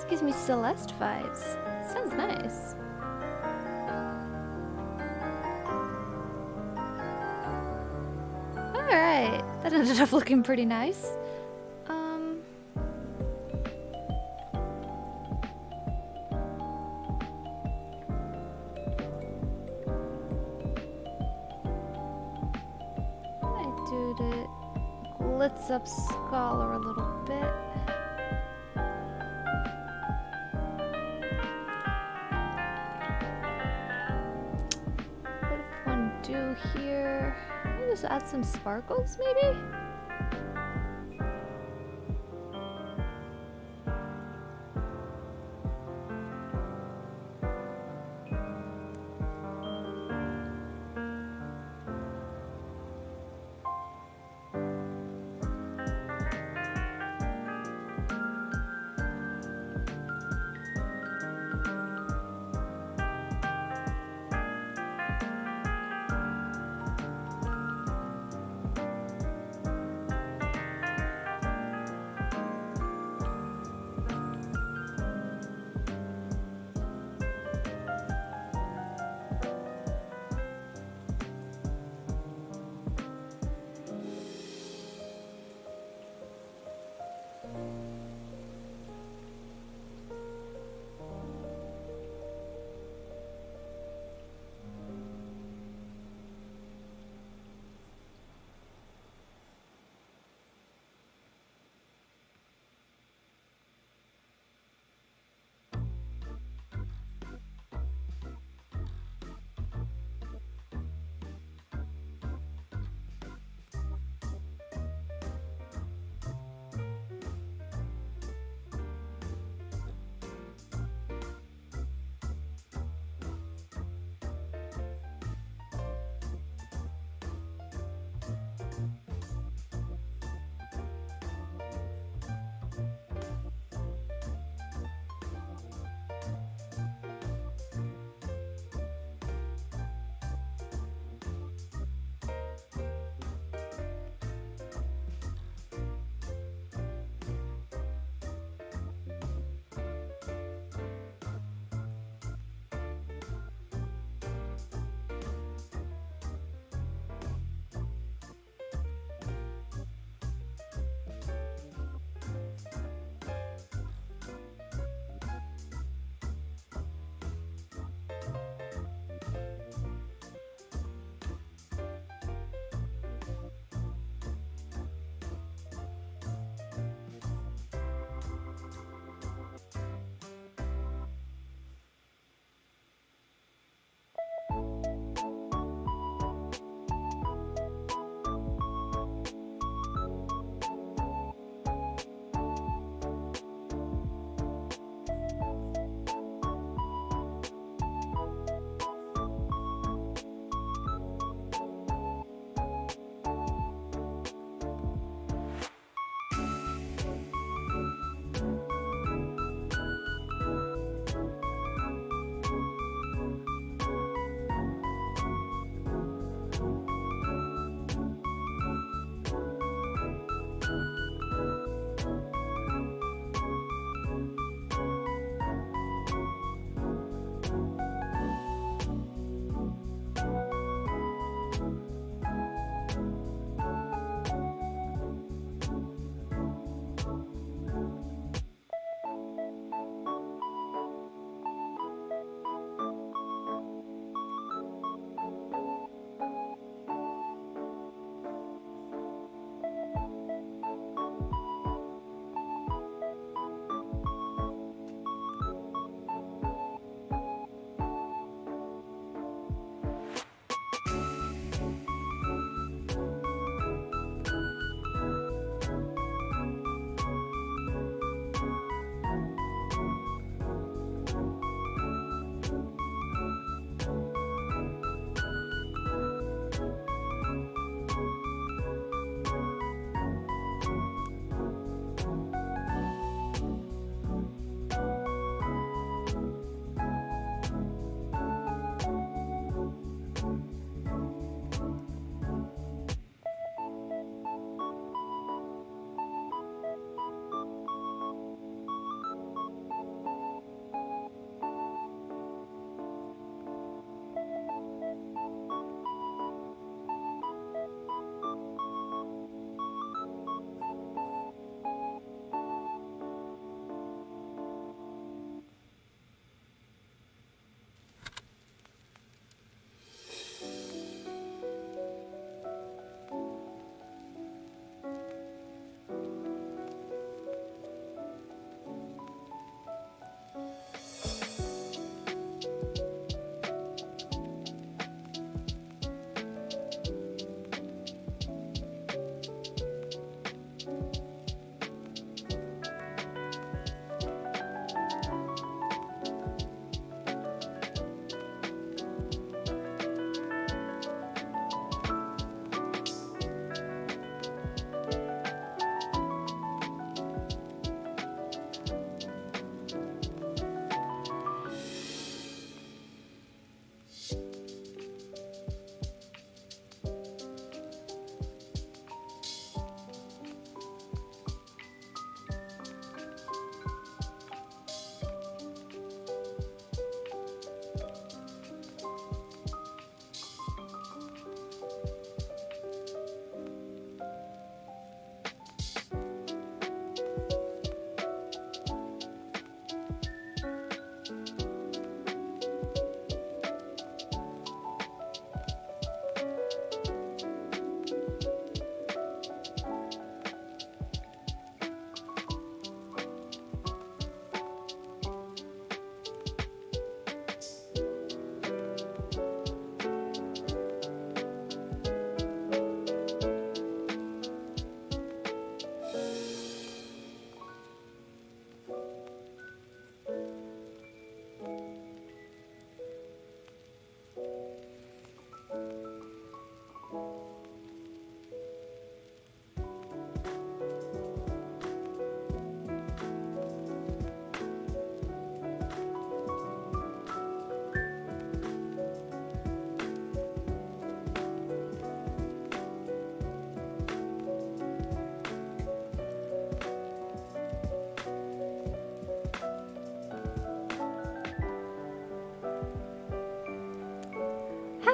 Gives me Celeste vibes. Sounds nice. Alright, that ended up looking pretty nice. I do to glitz up Scholar a little bit. Here. Maybe just add some sparkles, maybe?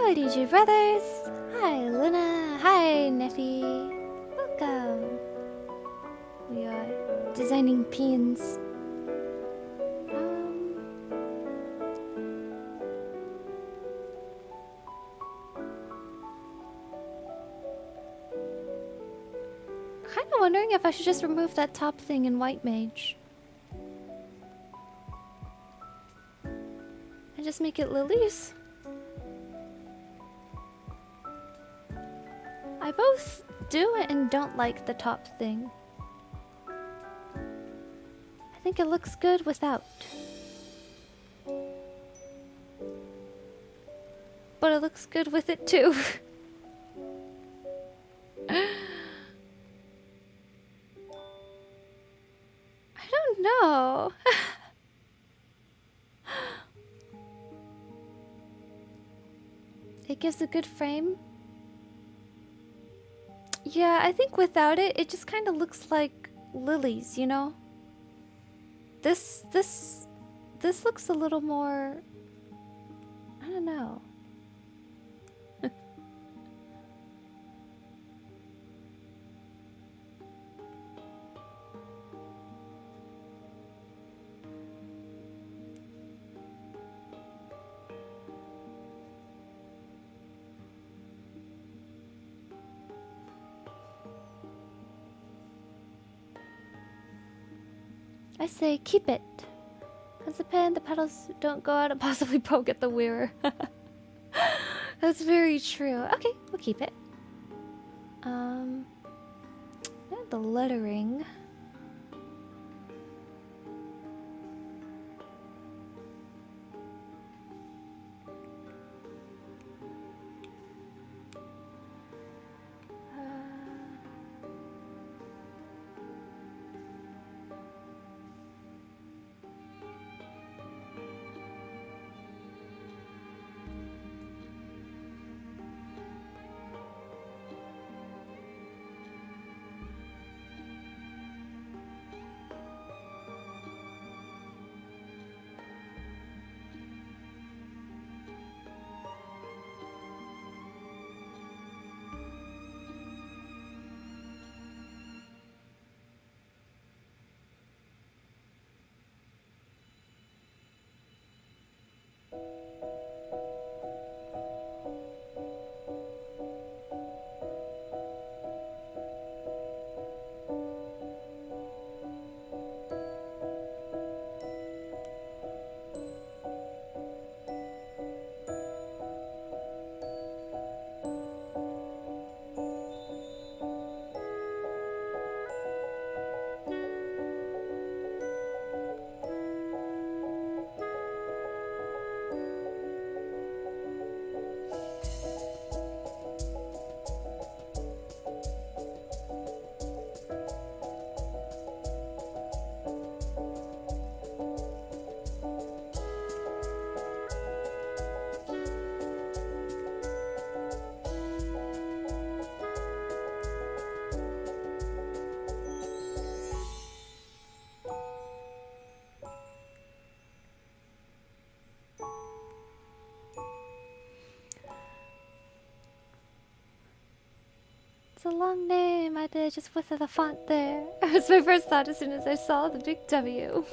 Hello, DJ brothers. Hi, Luna. Hi, Neffy. Welcome. We are designing pins. Kind of wondering if I should just remove that top thing in White Mage. And just make it lilies. I both do and don't like the top thing. I think it looks good without. But it looks good with it too. I don't know. It gives a good frame. Yeah, I think without it, it just kind of looks like lilies, you know? This looks a little more... I don't know. I say keep it. As a pen, the petals don't go out and possibly poke at the wearer. That's very true. Okay, we'll keep it. The lettering. It's a long name. I did just with the font there. It was my first thought as soon as I saw the big W.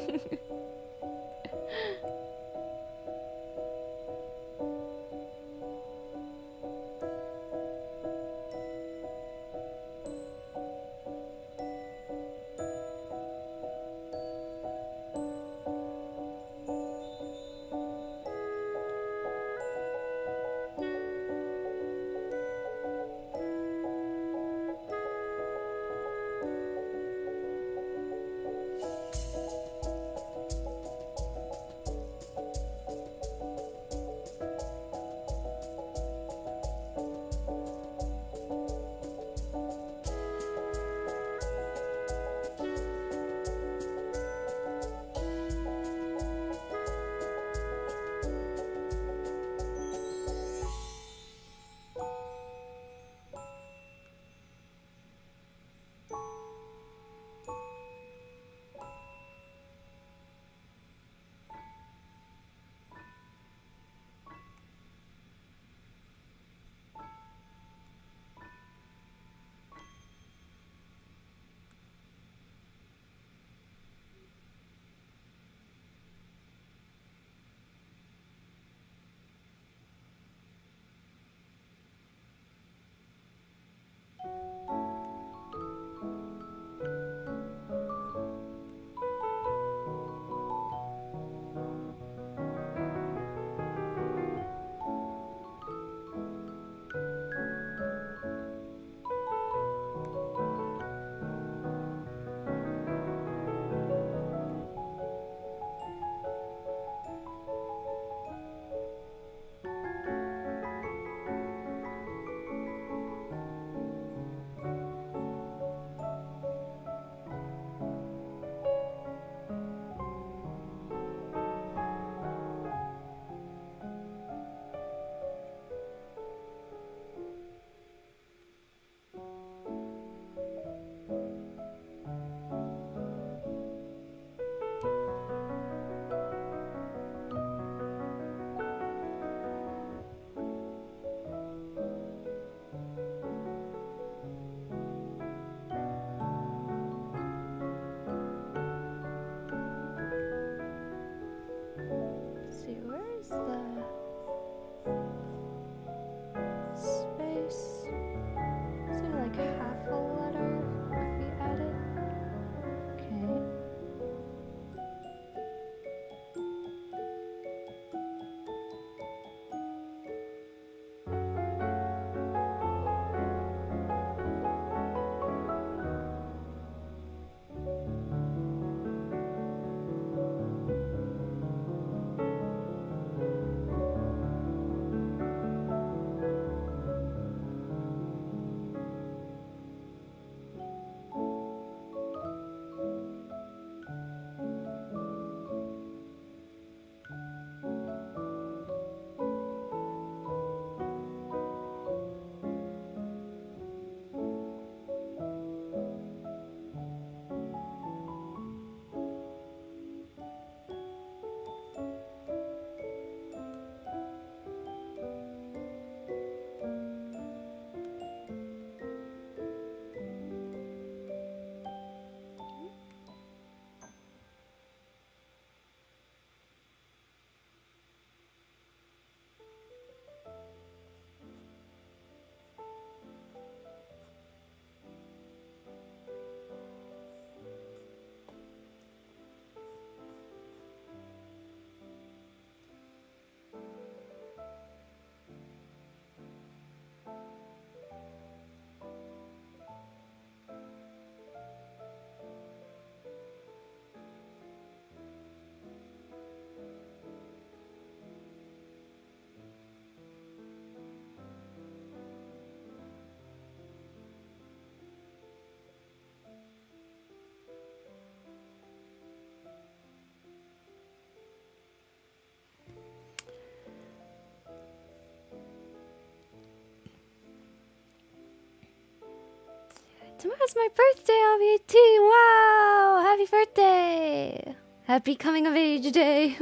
Tomorrow's my birthday, I'll be 18. Wow! Happy birthday! Happy coming of age day.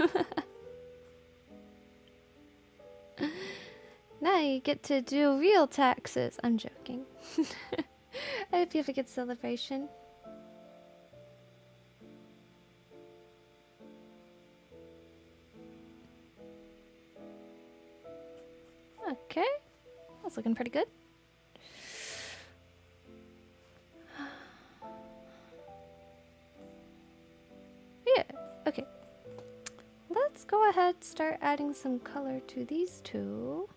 Now you get to do real taxes. I'm joking. I hope you have a good celebration. Okay. That's looking pretty good. Yeah, okay. Let's go ahead, start adding some color to these two.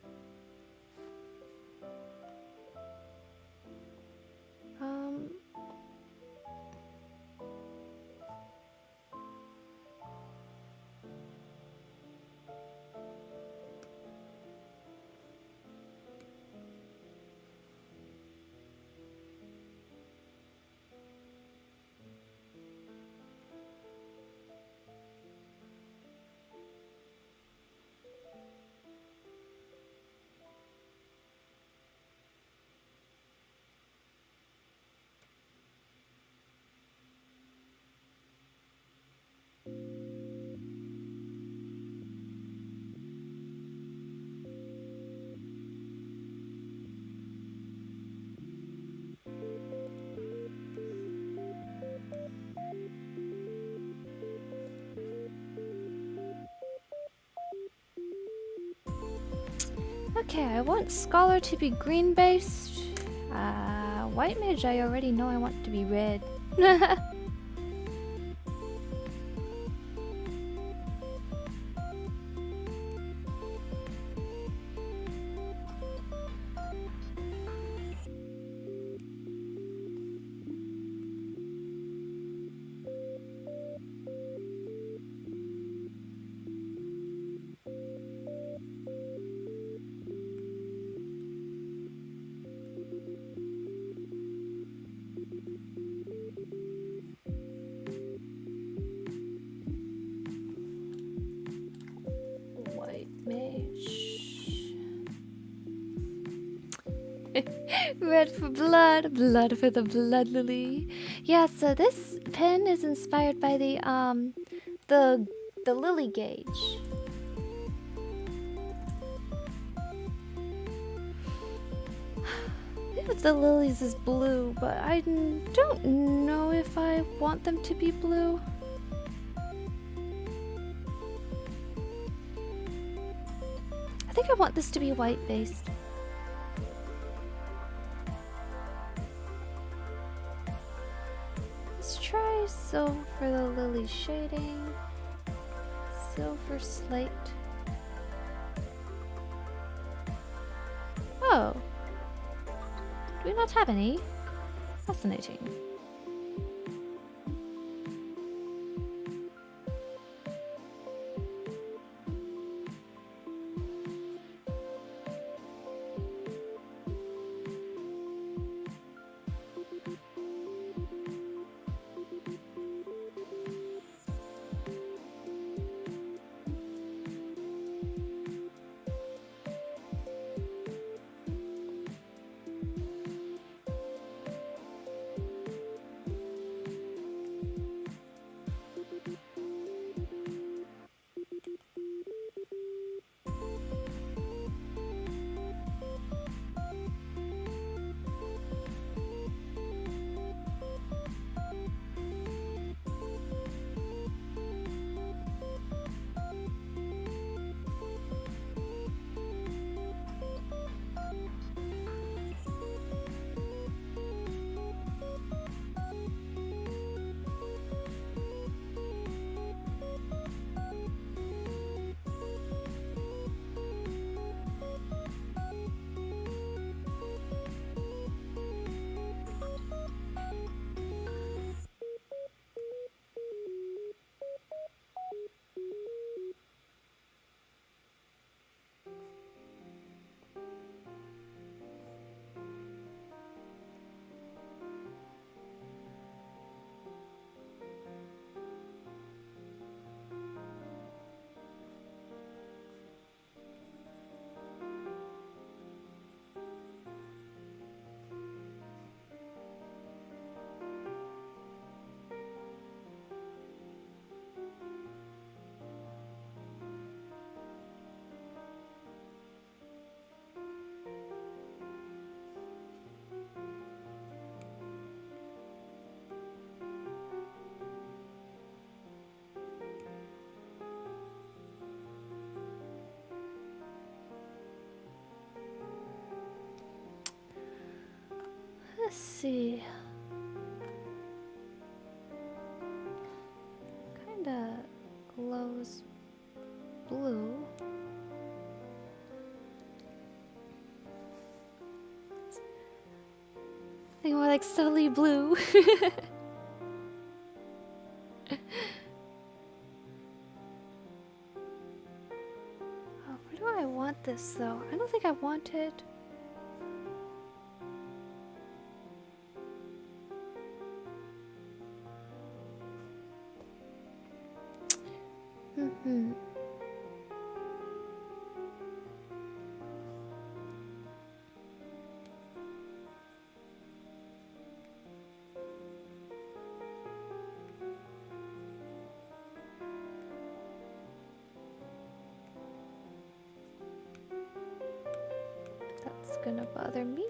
Okay, I want Scholar to be green based. White Mage I already know I want to be red. Red for blood, blood for the blood lily. Yeah, so this pen is inspired by the lily gauge. The lilies is blue, but I don't know if I want them to be blue. I think I want this to be white based. Let's try silver for the lily shading. Silver slate. Oh. Do we not have any? Fascinating. Let's see. Kinda glows blue. I think more like subtly blue. Oh, where do I want this though? I don't think I want it. Mm-hmm. That's gonna bother me.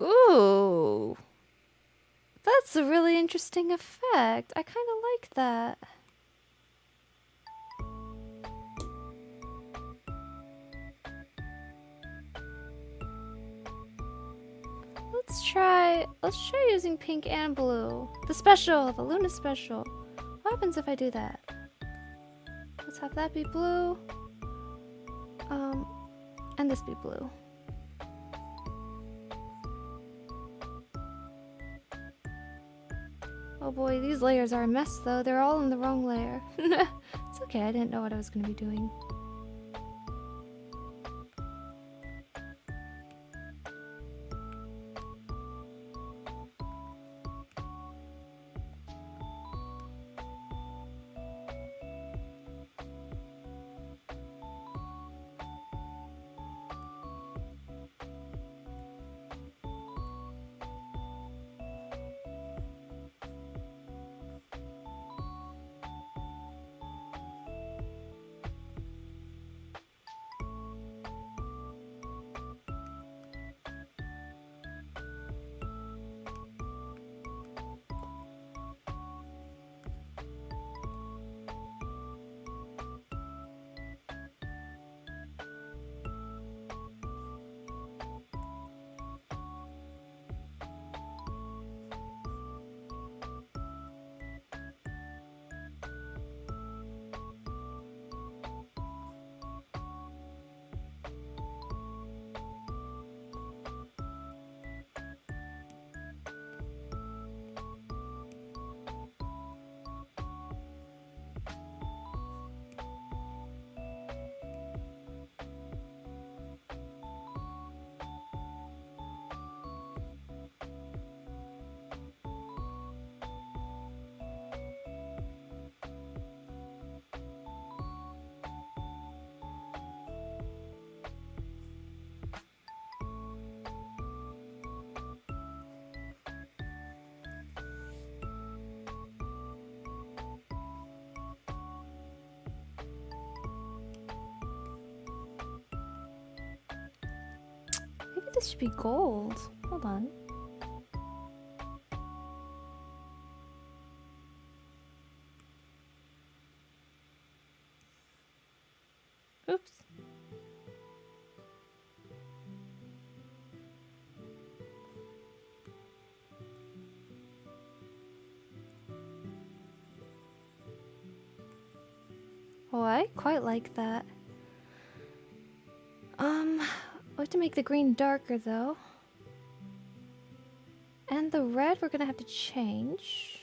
Ooh. That's a really interesting effect. I kind of like that. Let's try using pink and blue. The special, the Luna special. What happens if I do that? Let's have that be blue. And this be blue. Oh boy, these layers are a mess though. They're all in the wrong layer. It's okay, I didn't know what I was gonna be doing. Maybe this should be gold. Hold on. Oops. Oh, I quite like that. have to make the green darker though. And the red we're gonna have to change.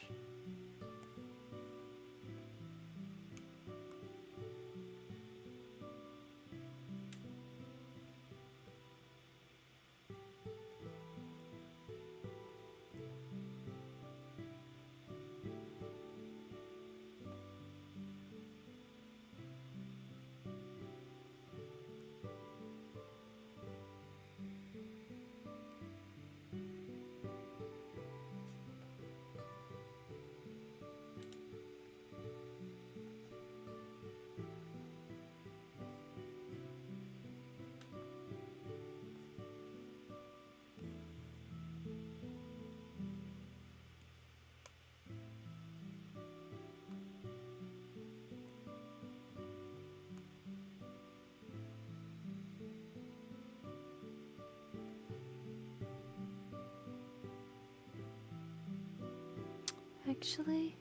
Actually,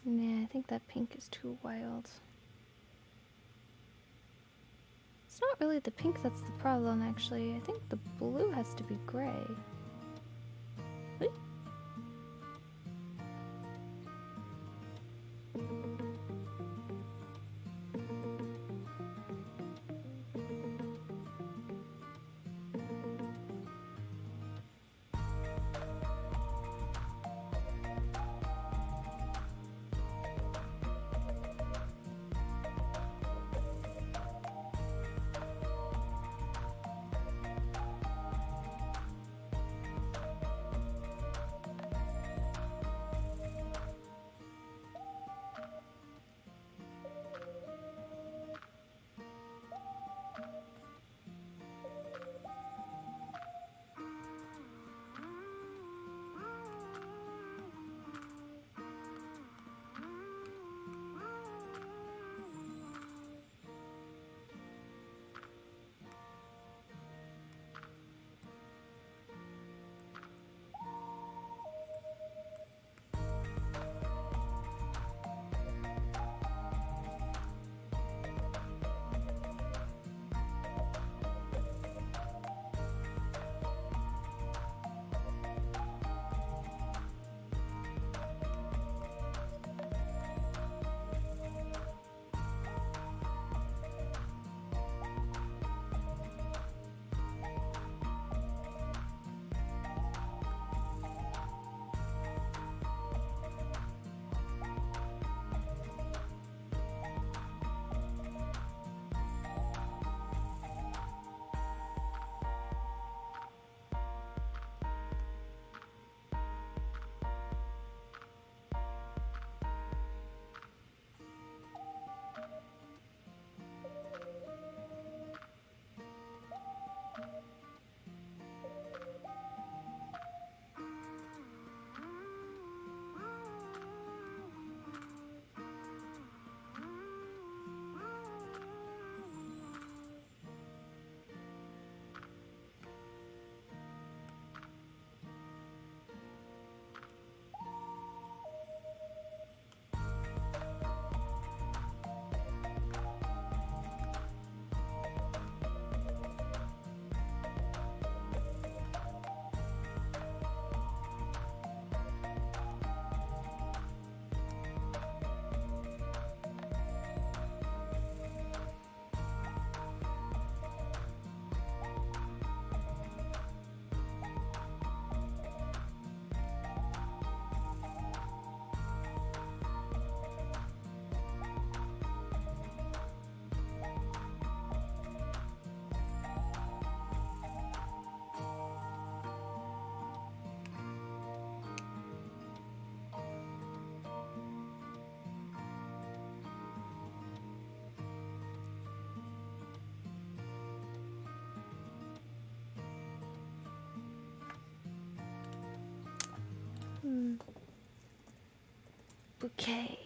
yeah, I think that pink is too wild. It's not really the pink that's the problem, actually. I think the blue has to be gray. Wait. bouquet.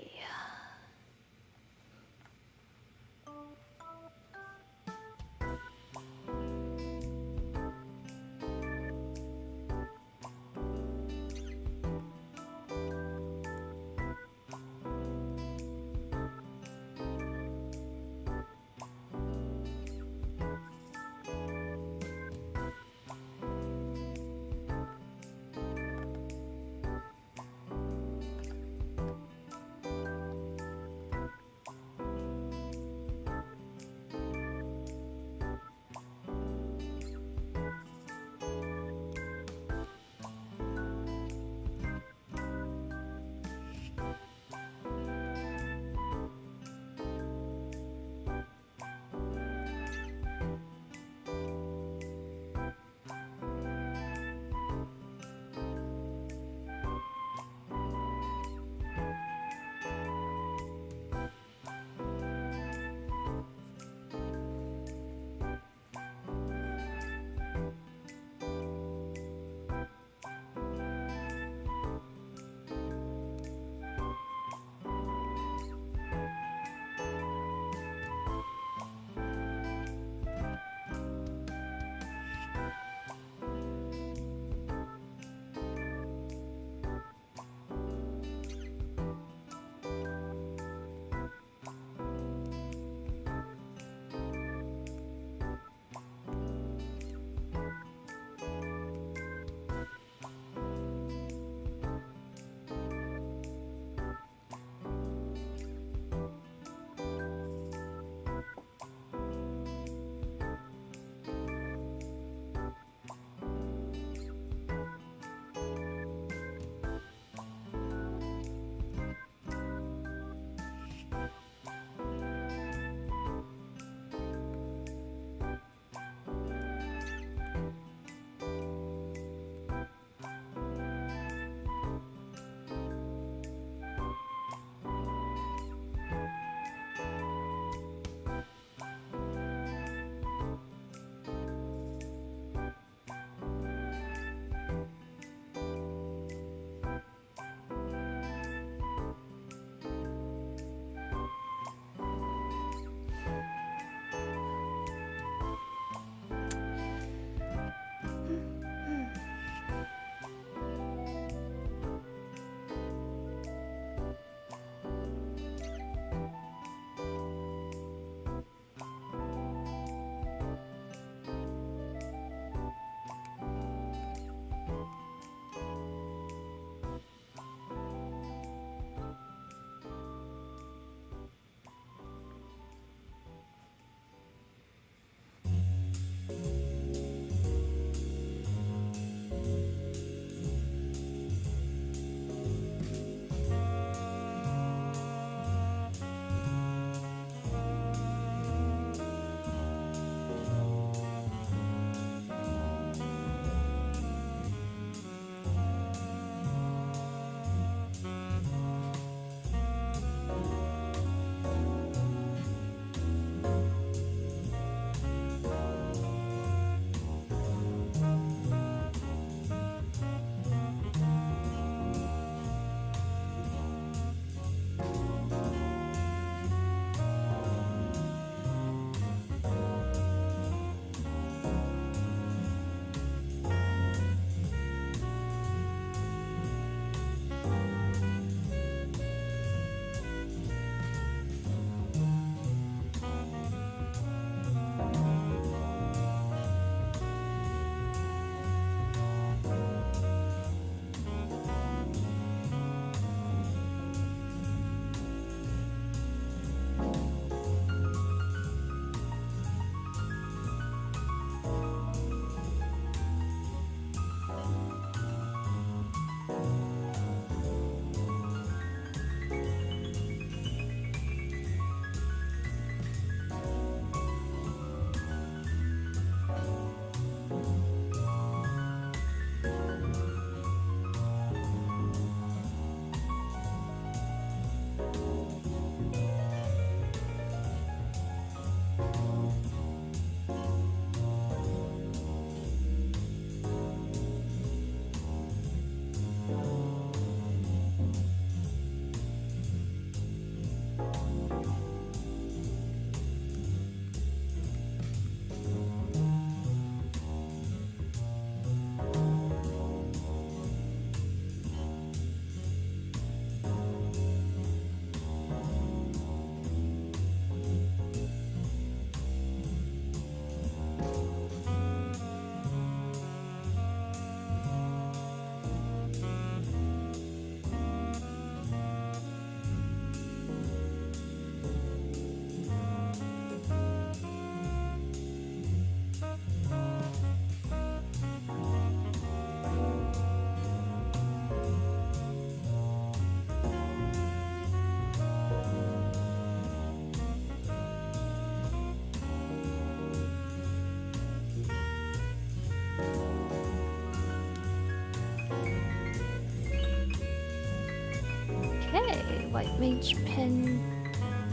White mage pin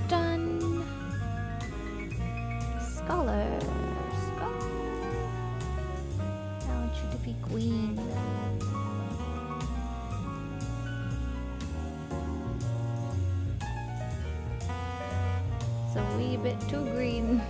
done. Scholar. Scholar. I want you to be queen. It's a wee bit too green.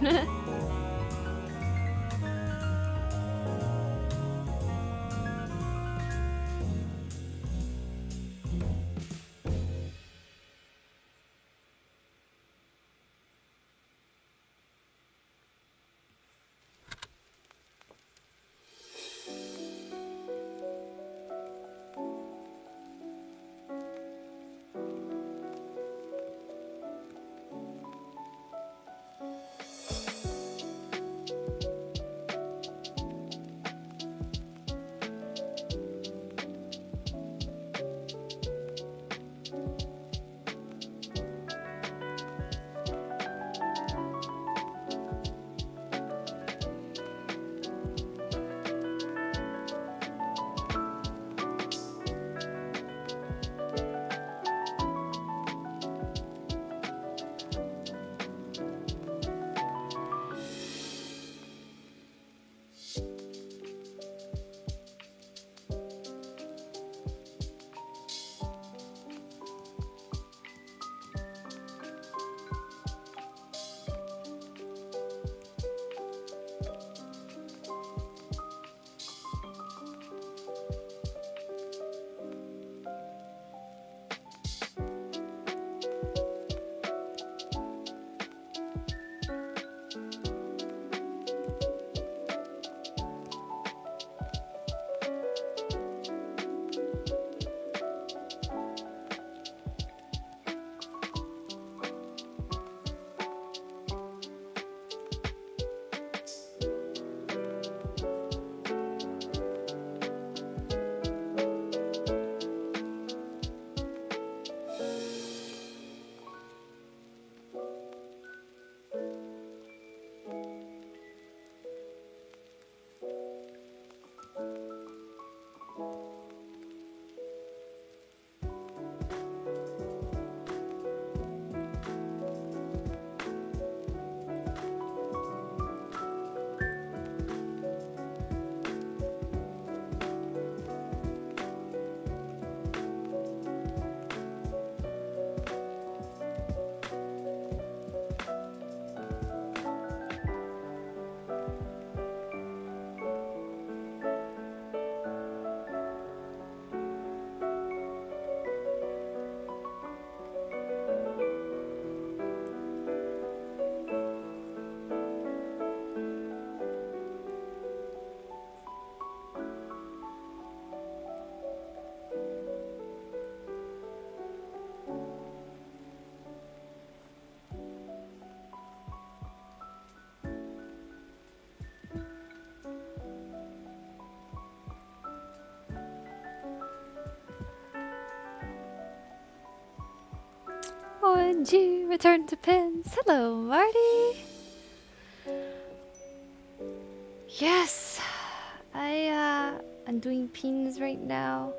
OMG, return to pins. Hello, Marty. Yes, I'm doing pins right now.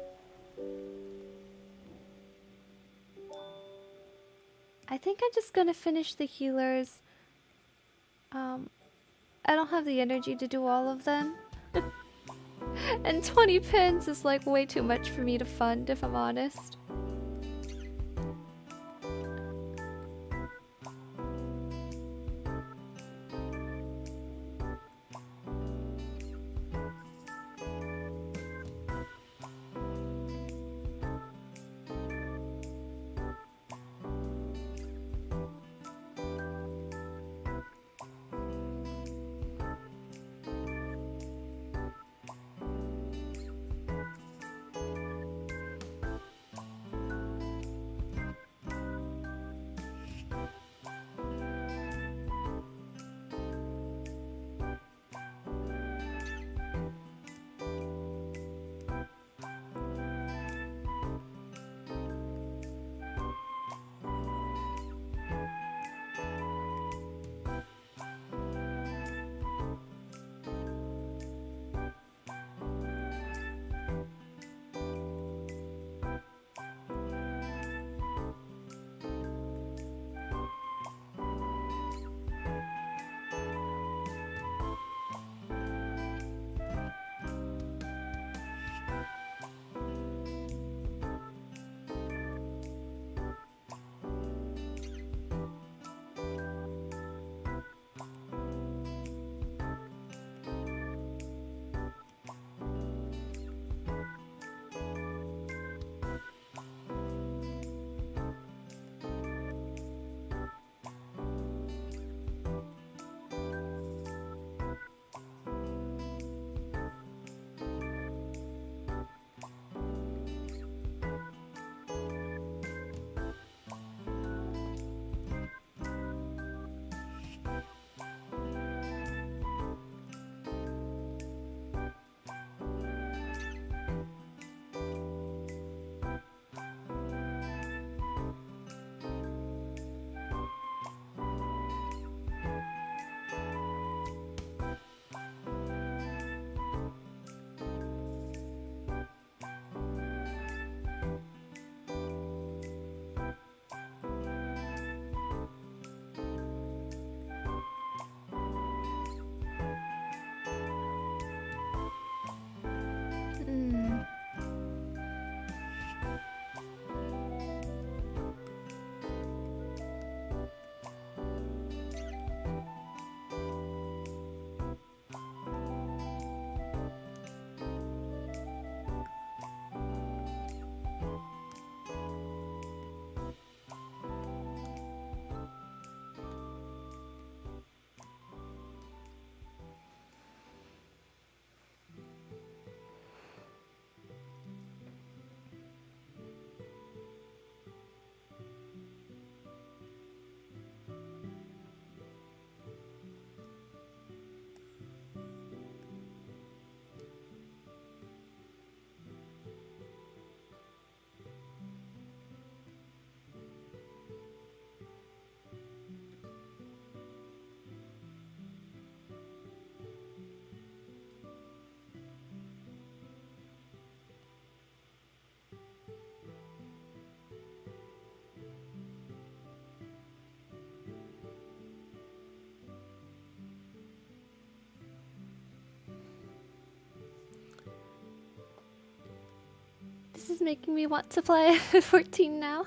I think I'm just gonna finish the healers. I don't have the energy to do all of them. And 20 pins is like way too much for me to fund, if I'm honest. This is making me want to play 14 now.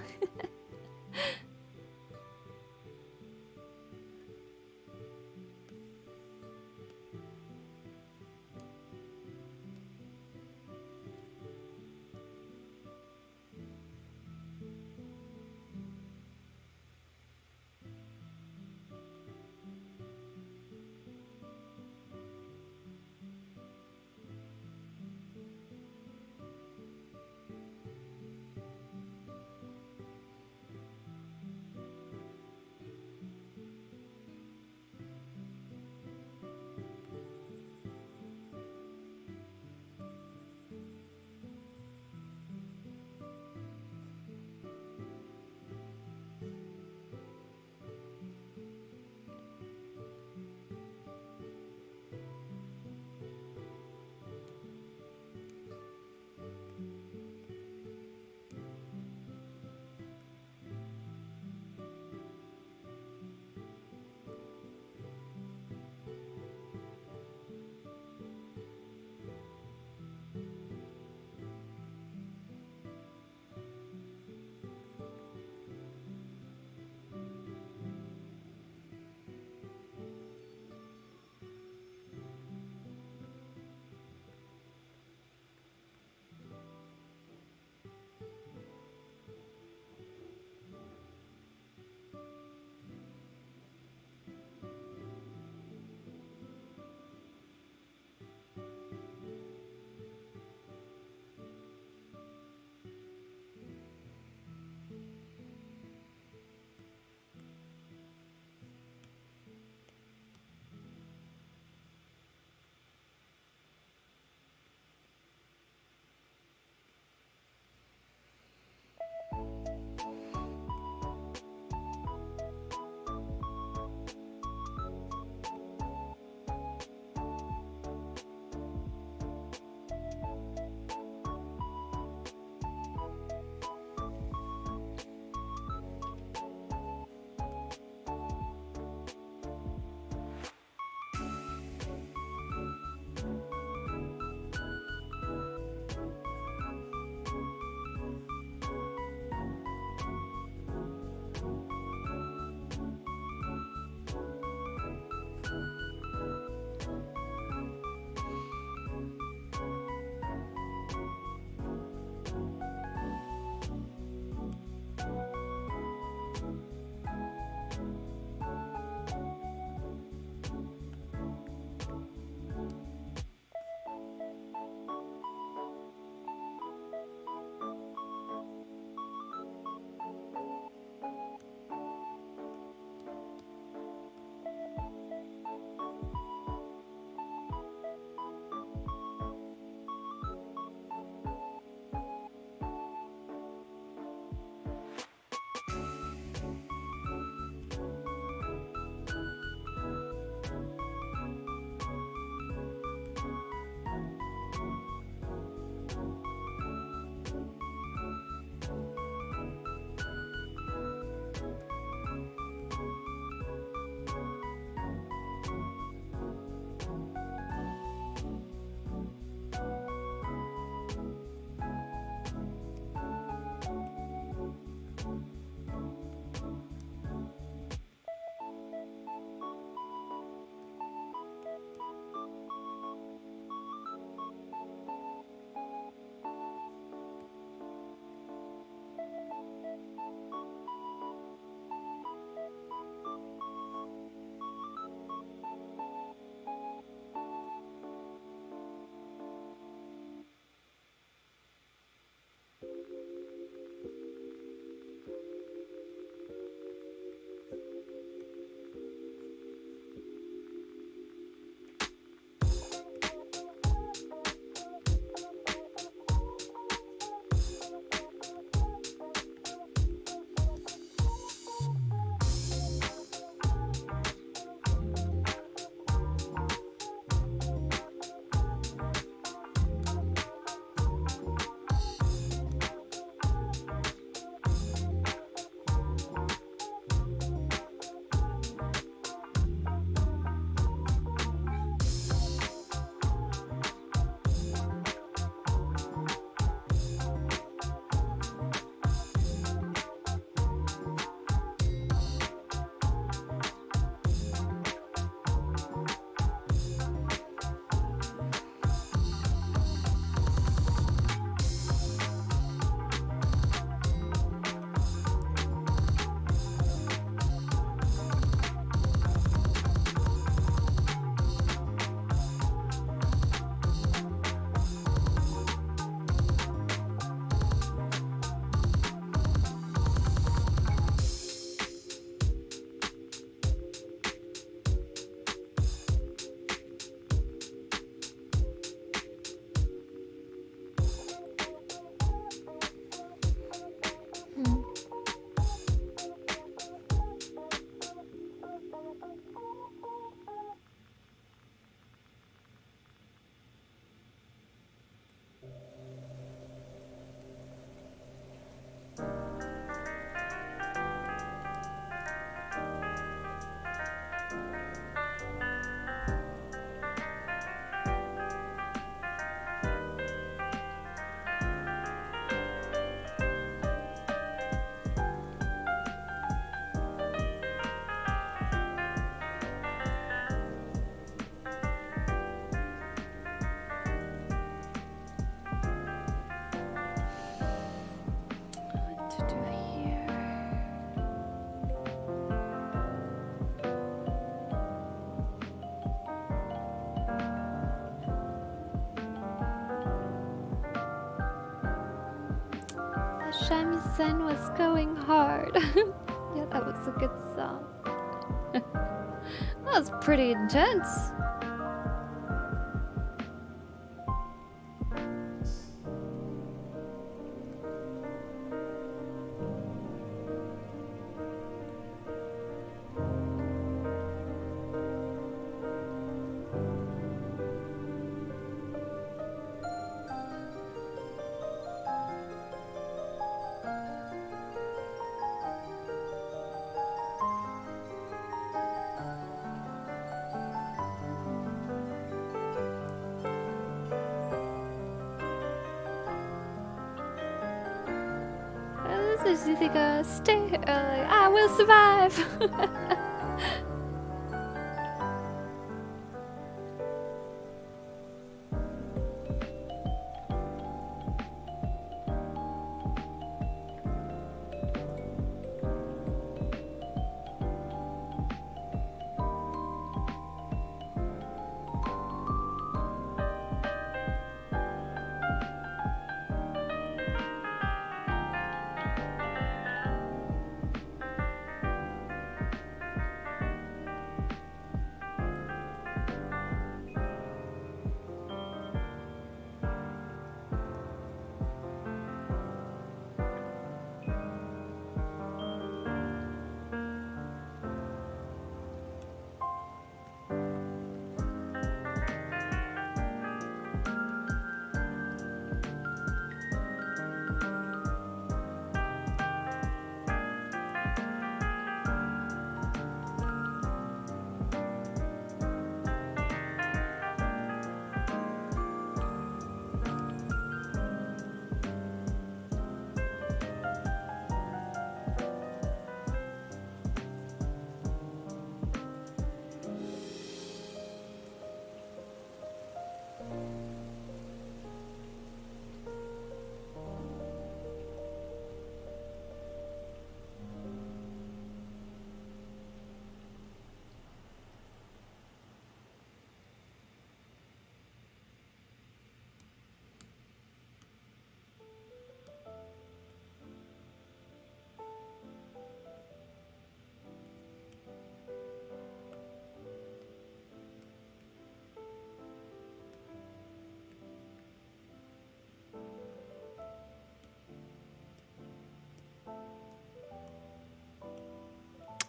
Shamisen was going hard. Yeah, that was a good song. That was pretty intense. This is, you think, stay, I will survive.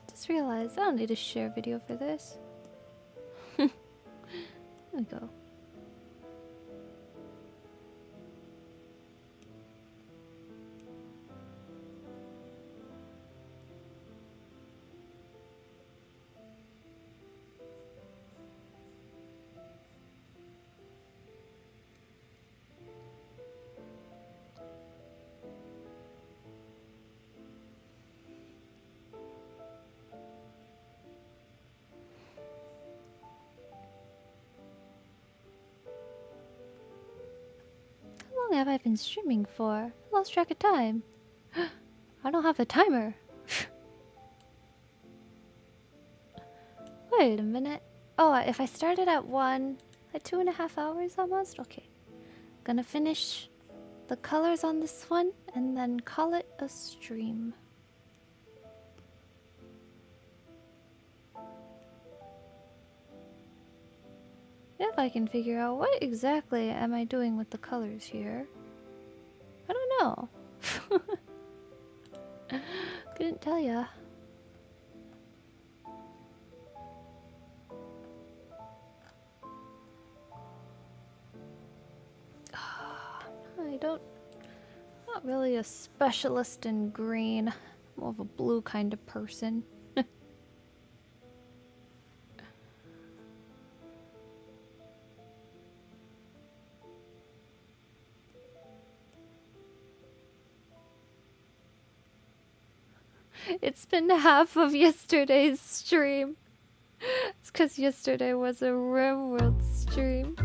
Just realized I don't need a share video for this. There we go. How long have I been streaming for? I lost track of time. I don't have a timer. Wait a minute. Oh, if I started at 1, like 2.5 hours almost? Okay. Gonna finish the colors on this one and then call it a stream. If I can figure out what exactly am I doing with the colors here. I don't know. Couldn't tell ya. Not really a specialist in green. More of a blue kind of person. It's been half of yesterday's stream. It's because yesterday was a RimWorld stream.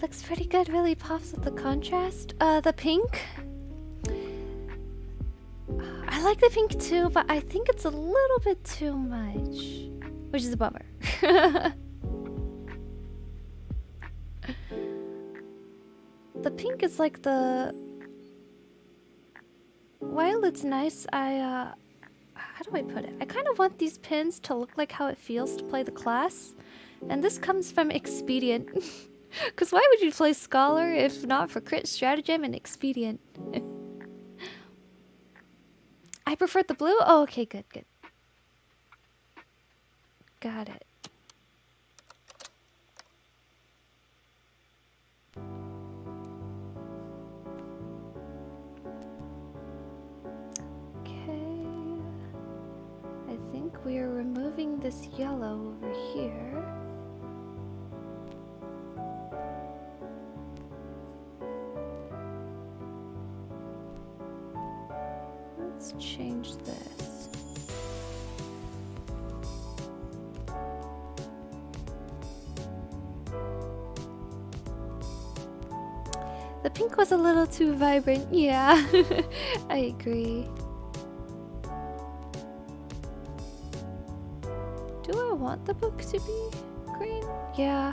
looks pretty good. Really pops with the contrast. The pink. I like the pink too, but I think it's a little bit too much, which is a bummer. The pink is like the... While it's nice, how do I put it? I kind of want these pins to look like how it feels to play the class. And this comes from Expedient. Because why would you play Scholar if not for Crit Stratagem and Expedient? I prefer the blue? Oh, okay, good, good. Got it. Okay. I think we are removing this yellow over here. Let's change this. The pink was a little too vibrant, yeah. I agree. Do I want the book to be green? Yeah.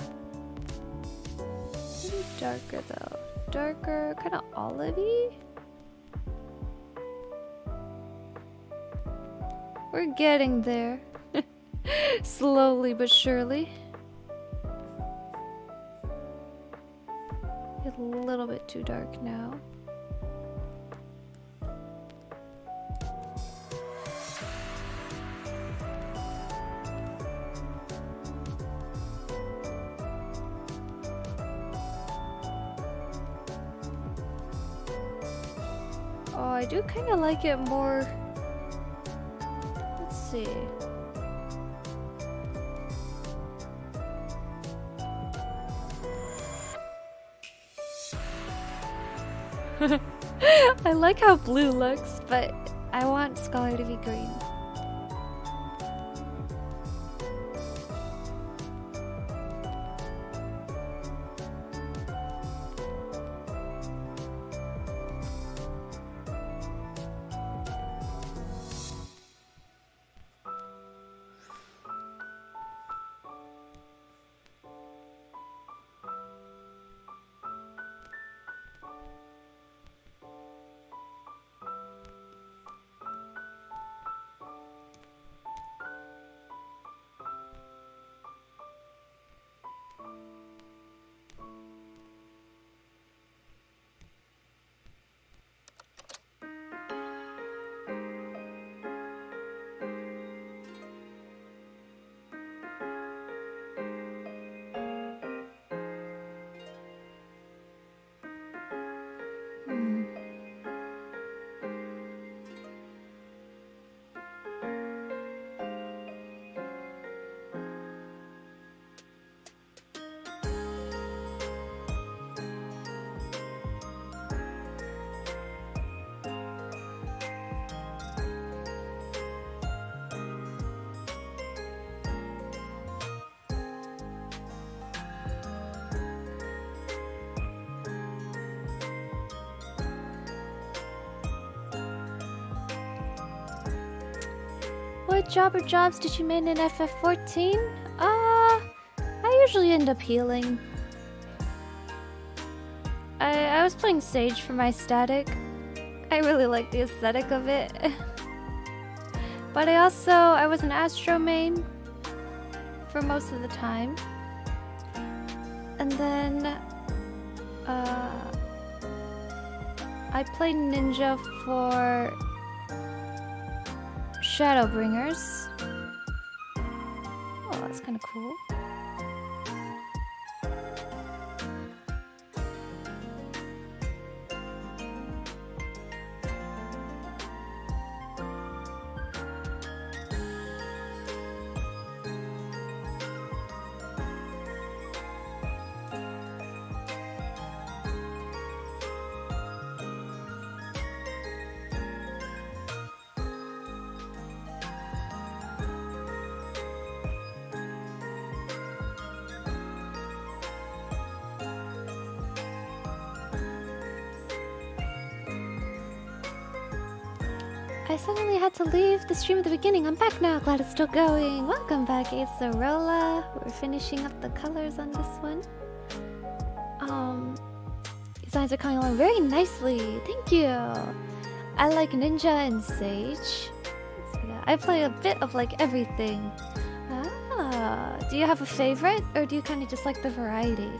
Maybe darker though. Darker, kind of olivey. We're getting there. Slowly but surely. A little bit too dark now. Oh, I do kind of like it more. Let's see. I like how blue looks, but I want Scholar to be green. What job or jobs did you main in FF14? I usually end up healing. I was playing Sage for my static. I really like the aesthetic of it. But I was an Astro main for most of the time. And then I played Ninja for Shadowbringers. Oh, that's kind of cool. I suddenly had to leave the stream at the beginning. I'm back now. Glad it's still going. Welcome back, Acerola. We're finishing up the colors on this one. Designs are coming along very nicely. Thank you. I like Ninja and Sage. So yeah, I play a bit of like everything. Ah, do you have a favorite, or do you kind of just like the variety?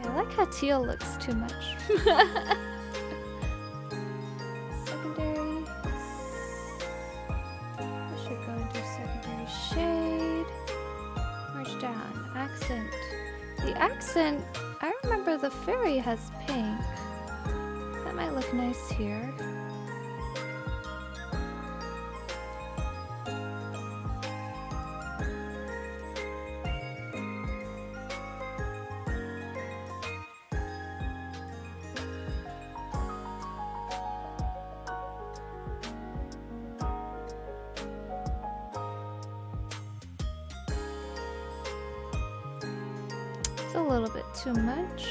I like how teal looks too much. Secondary. I should go into secondary shade. Merge down. Accent. The accent, I remember the fairy has pink. That might look nice here. It's a little bit too much.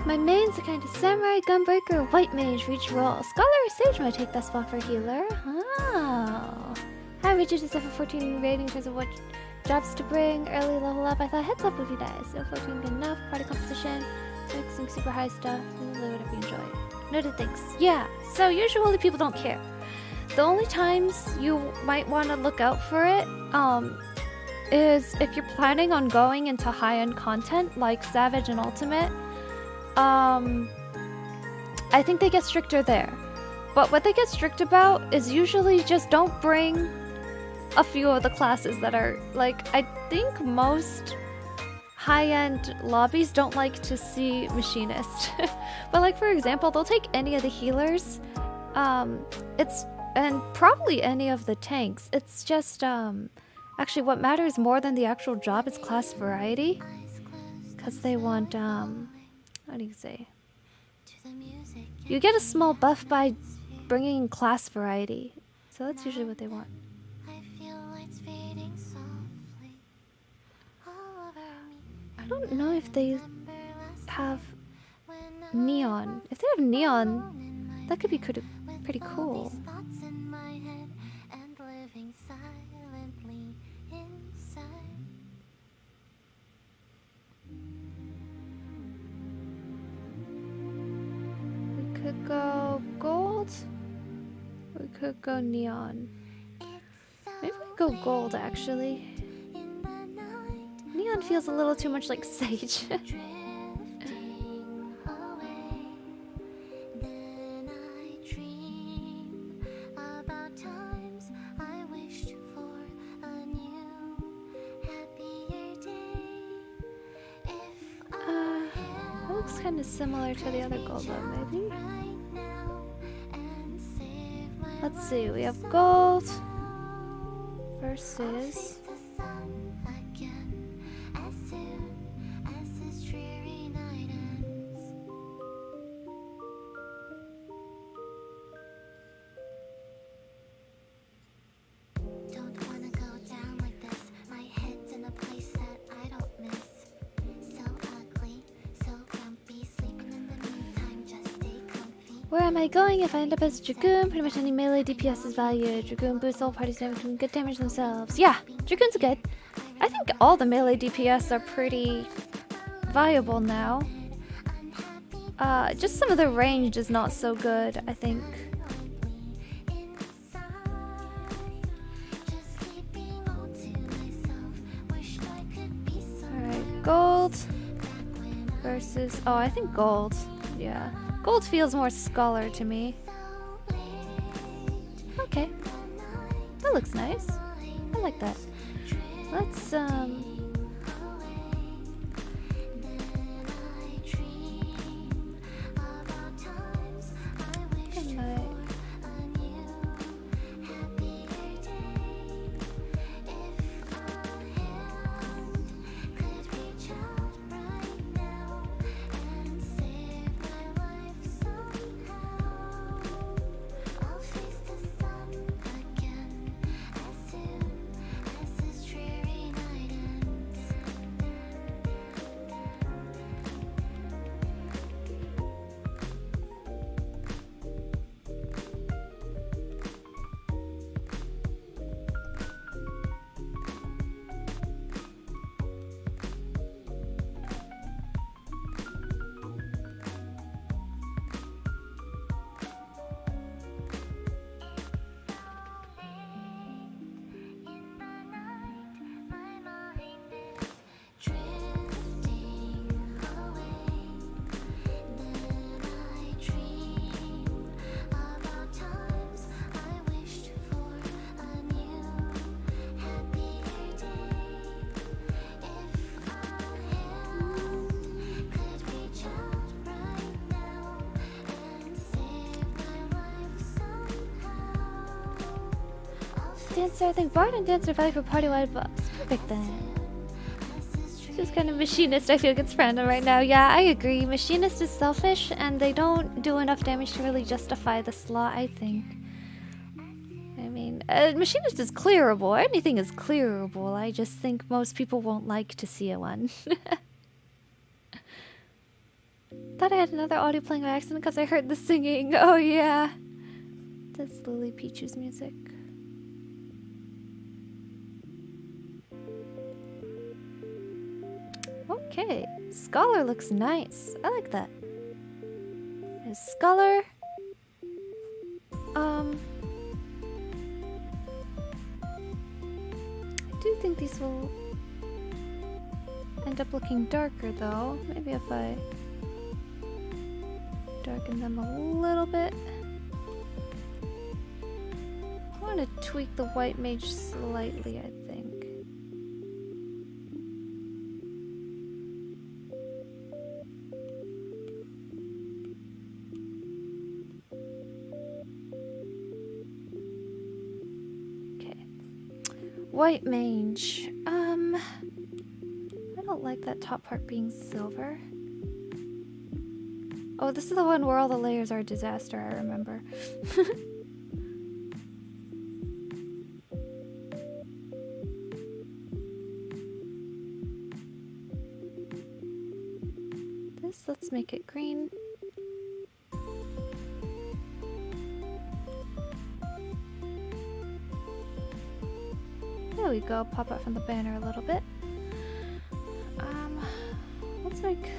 My main's a kind of samurai, gunbreaker, white mage, reach roll. Scholar or sage might take that spot for healer. Oh. How rigid is FF14 rating in terms of what jobs to bring? Early level up. I thought heads up would be nice. So 14 good enough. Party composition. Mixing super high stuff. Whatever you enjoy. Noted things. Yeah. So usually people don't care. The only times you might want to look out for it, is if you're planning on going into high-end content like Savage and Ultimate. I think they get stricter there. But what they get strict about is usually just don't bring a few of the classes that are, like, I think most high-end lobbies don't like to see Machinist. But like, for example, they'll take any of the healers. And probably any of the tanks. It's just, actually what matters more than the actual job is class variety. Because they want, what do you say? You get a small buff by bringing in class variety. So that's usually what they want. I don't know if they have neon. If they have neon, that could be pretty cool. We could go gold. We could go neon. Maybe we go gold, actually. Neon feels a little too much like Sage. That looks kind of similar to the other gold though, maybe? Let's see, we have gold versus where am I going if I end up as Dragoon? Pretty much any melee DPS is valued. Dragoon boosts all parties damage and good damage themselves. Yeah, Dragoon's good. I think all the melee DPS are pretty viable now. Just some of the range is not so good, I think. Alright, gold versus... Oh, I think gold. Yeah. Gold feels more scholar to me. Okay. That looks nice. I like that. Let's, Dancer, I think Bard and Dancer value for party-wide buffs. Perfect then. Just kind of Machinist, I feel gets random right now. Yeah, I agree. Machinist is selfish and they don't do enough damage to really justify the slot, I think. I mean, Machinist is clearable. Anything is clearable. I just think most people won't like to see one. Thought I had another audio playing by accident because I heard the singing. Oh yeah. That's Lily Pichu's music. Okay, Scholar looks nice. I like that. There's Scholar. I do think these will end up looking darker though. Maybe if I darken them a little bit. I want to tweak the white mage slightly, I think. White mage. I don't like that top part being silver. Oh, this is the one where all the layers are a disaster, I remember. Let's make it green. There we go, pop out from the banner a little bit. Let's make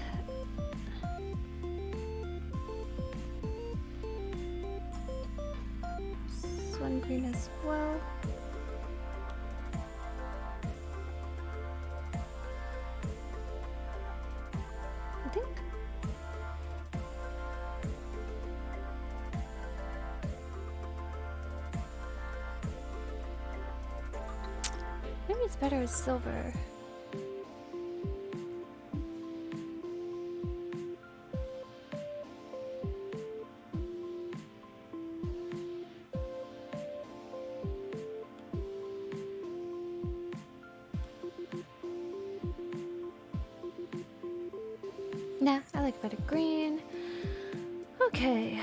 this one green as well. I think. Maybe it's better as silver. like better green. Okay.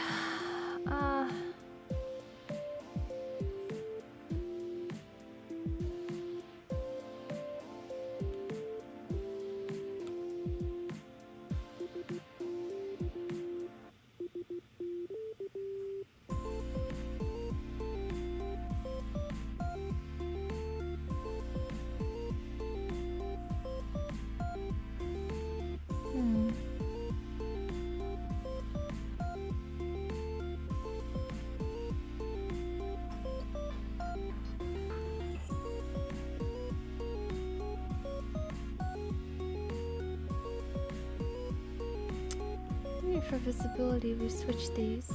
Maybe for visibility, we switch these.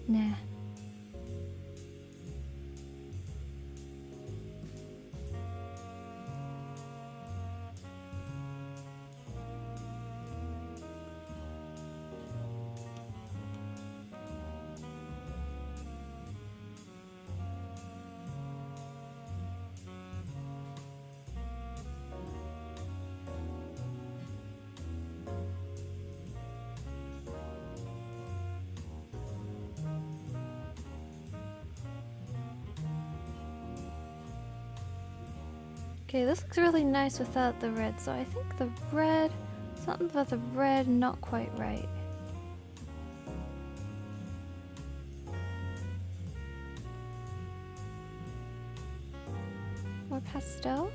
Nah. Okay, this looks really nice without the red, so I think the red, something about the red not quite right. More pastel?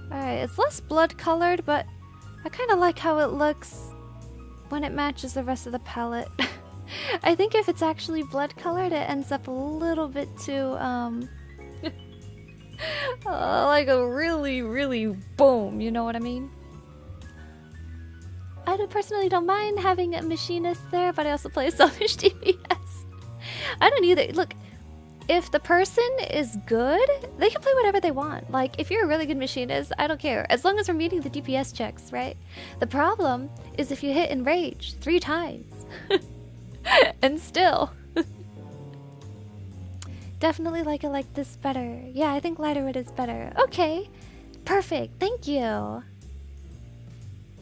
Alright, it's less blood colored, but I kind of like how it looks when it matches the rest of the palette. I think if it's actually blood colored, it ends up a little bit too, like a really boom, you know what I mean? I personally don't mind having a machinist there, but I also play selfish DPS. I don't either. Look, if the person is good, they can play whatever they want. Like, if you're a really good machinist, I don't care. As long as we're meeting the DPS checks, right? The problem is if you hit Enrage 3 times. And still. Definitely like it like this better. Yeah, I think lighter red is better. Okay. Perfect. Thank you.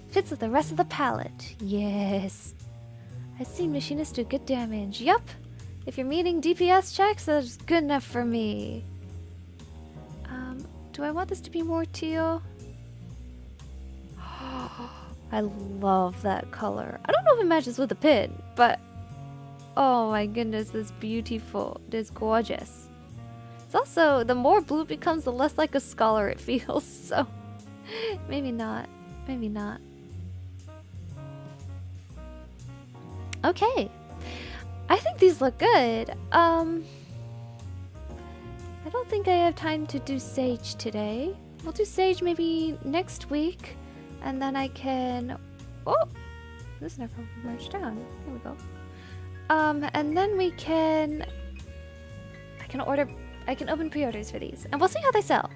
Fits with the rest of the palette. Yes. I've seen machinists do good damage. Yup. If you're meeting DPS checks, that's good enough for me. Do I want this to be more teal? I love that color. I don't know if it matches with the pin, but oh my goodness, this beautiful. This gorgeous. It's also, the more blue it becomes, the less like a scholar it feels, so maybe not. Maybe not. Okay. I think these look good. I don't think I have time to do Sage today. We'll do Sage maybe next week, and then I can... Oh! This never merged down. Here we go. And then we can... I can open pre-orders for these, and we'll see how they sell.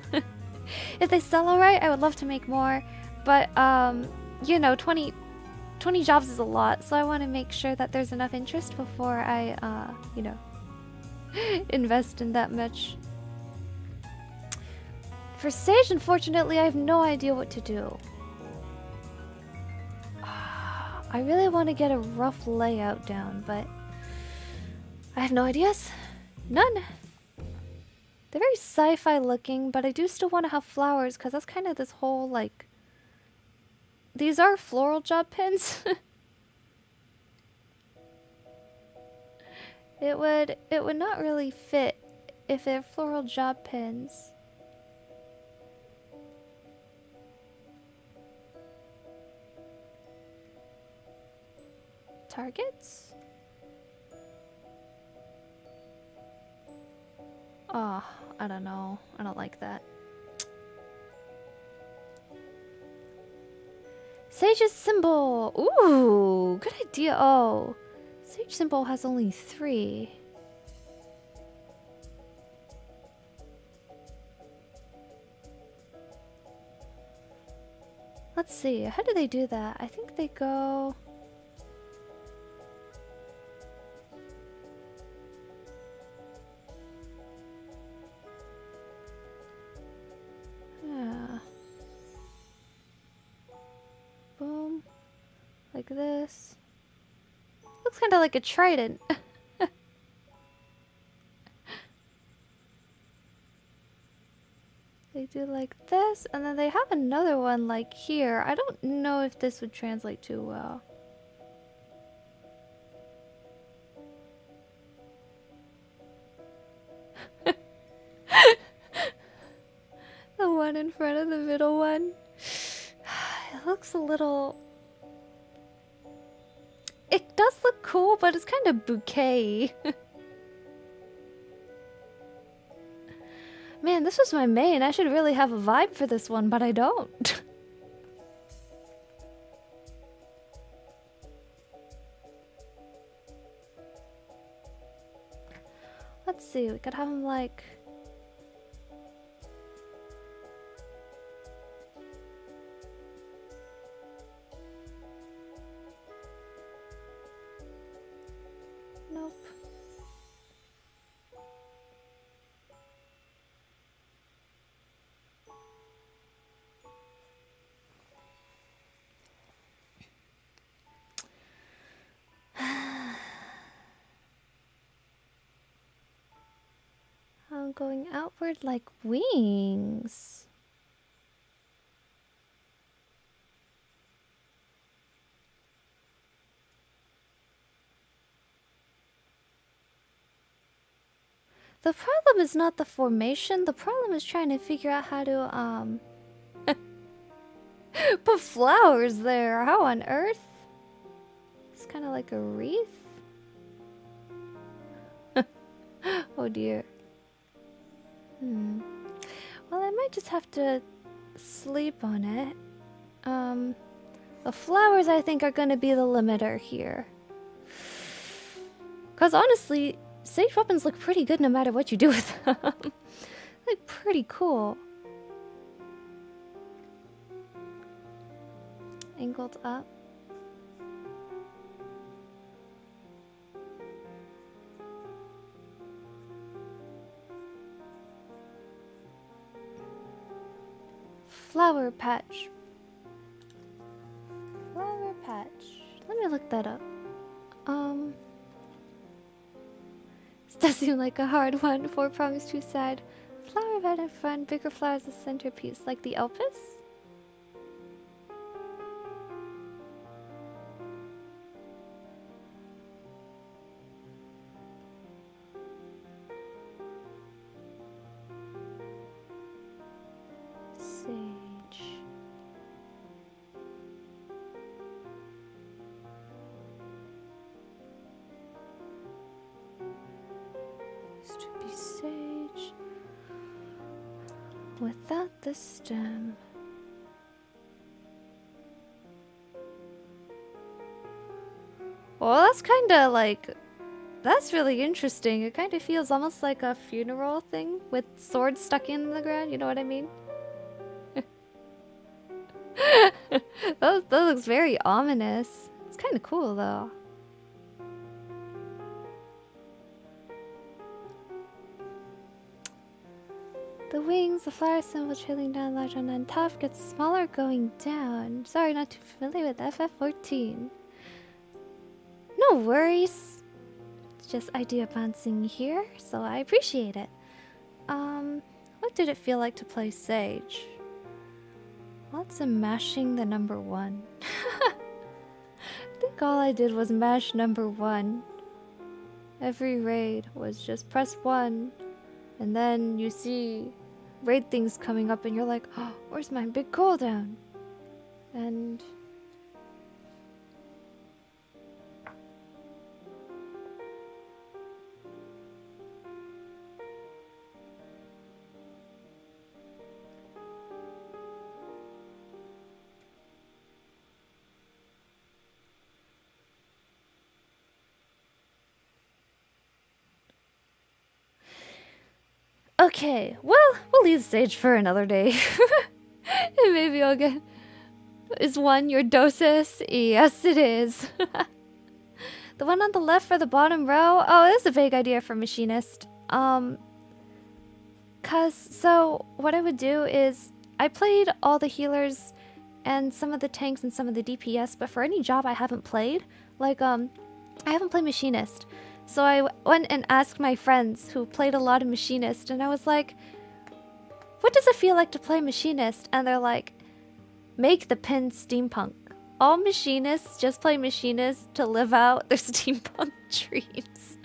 If they sell alright, I would love to make more, but, you know, 20 jobs is a lot, so I want to make sure that there's enough interest before I, you know, invest in that much. For Sage, unfortunately, I have no idea what to do. I really want to get a rough layout down, but I have no ideas. None. They're very sci-fi looking, but I do still want to have flowers, because that's kind of this whole, like... These are floral job pins. It would not really fit if they're floral job pins. Targets? Oh, I don't know. I don't like that. Sage's symbol! Ooh, good idea. Oh, Sage symbol has only 3. Let's see, how do they do that? I think they go... Yeah. Boom. Like this. Looks kind of like a trident. They do like this, and then they have another one like here. I don't know if this would translate too well. The one in front of the middle one. It looks a little... It does look cool, but it's kind of bouquet. Man, this was my main. I should really have a vibe for this one, but I don't. Let's see, we could have him like... Nope. I'm going outward like wings. The problem is not the formation, the problem is trying to figure out how to, put flowers there. How on earth? It's kind of like a wreath. Oh dear. Well, I might just have to sleep on it. The flowers I think are gonna be the limiter here. Because honestly, sage weapons look pretty good no matter what you do with them. Look pretty cool. Angled up. Flower patch. Flower patch. Let me look that up. This does seem like a hard one. 4 prongs, 2 side. Flower bed in front, bigger flowers the centerpiece, like the Elpis? Sage. Used to be sage without the stem. Well, that's kind of like... That's really interesting. It kind of feels almost like a funeral thing with swords stuck in the ground, you know what I mean? That looks very ominous. It's kind of cool though. The wings, the flower symbol trailing down large on top gets smaller going down. Sorry, not too familiar with FF14. No worries. It's just idea bouncing here, so I appreciate it. What did it feel like to play Sage? Lots of mashing the number 1. I think all I did was mash number 1. Every raid was just press 1, and then you see raid things coming up and you're like, oh, where's my big cooldown? And... Okay, well, we'll leave the stage for another day. And maybe I'll get... Is one your dosis? Yes, it is. The one on the left for the bottom row? Oh, that's a vague idea for machinist. So what I would do is I played all the healers and some of the tanks and some of the DPS, but for any job I haven't played, like I haven't played machinist. So I went and asked my friends who played a lot of machinist, and I was like, what does it feel like to play machinist? And they're like, make the pin steampunk. All machinists just play machinist to live out their steampunk dreams.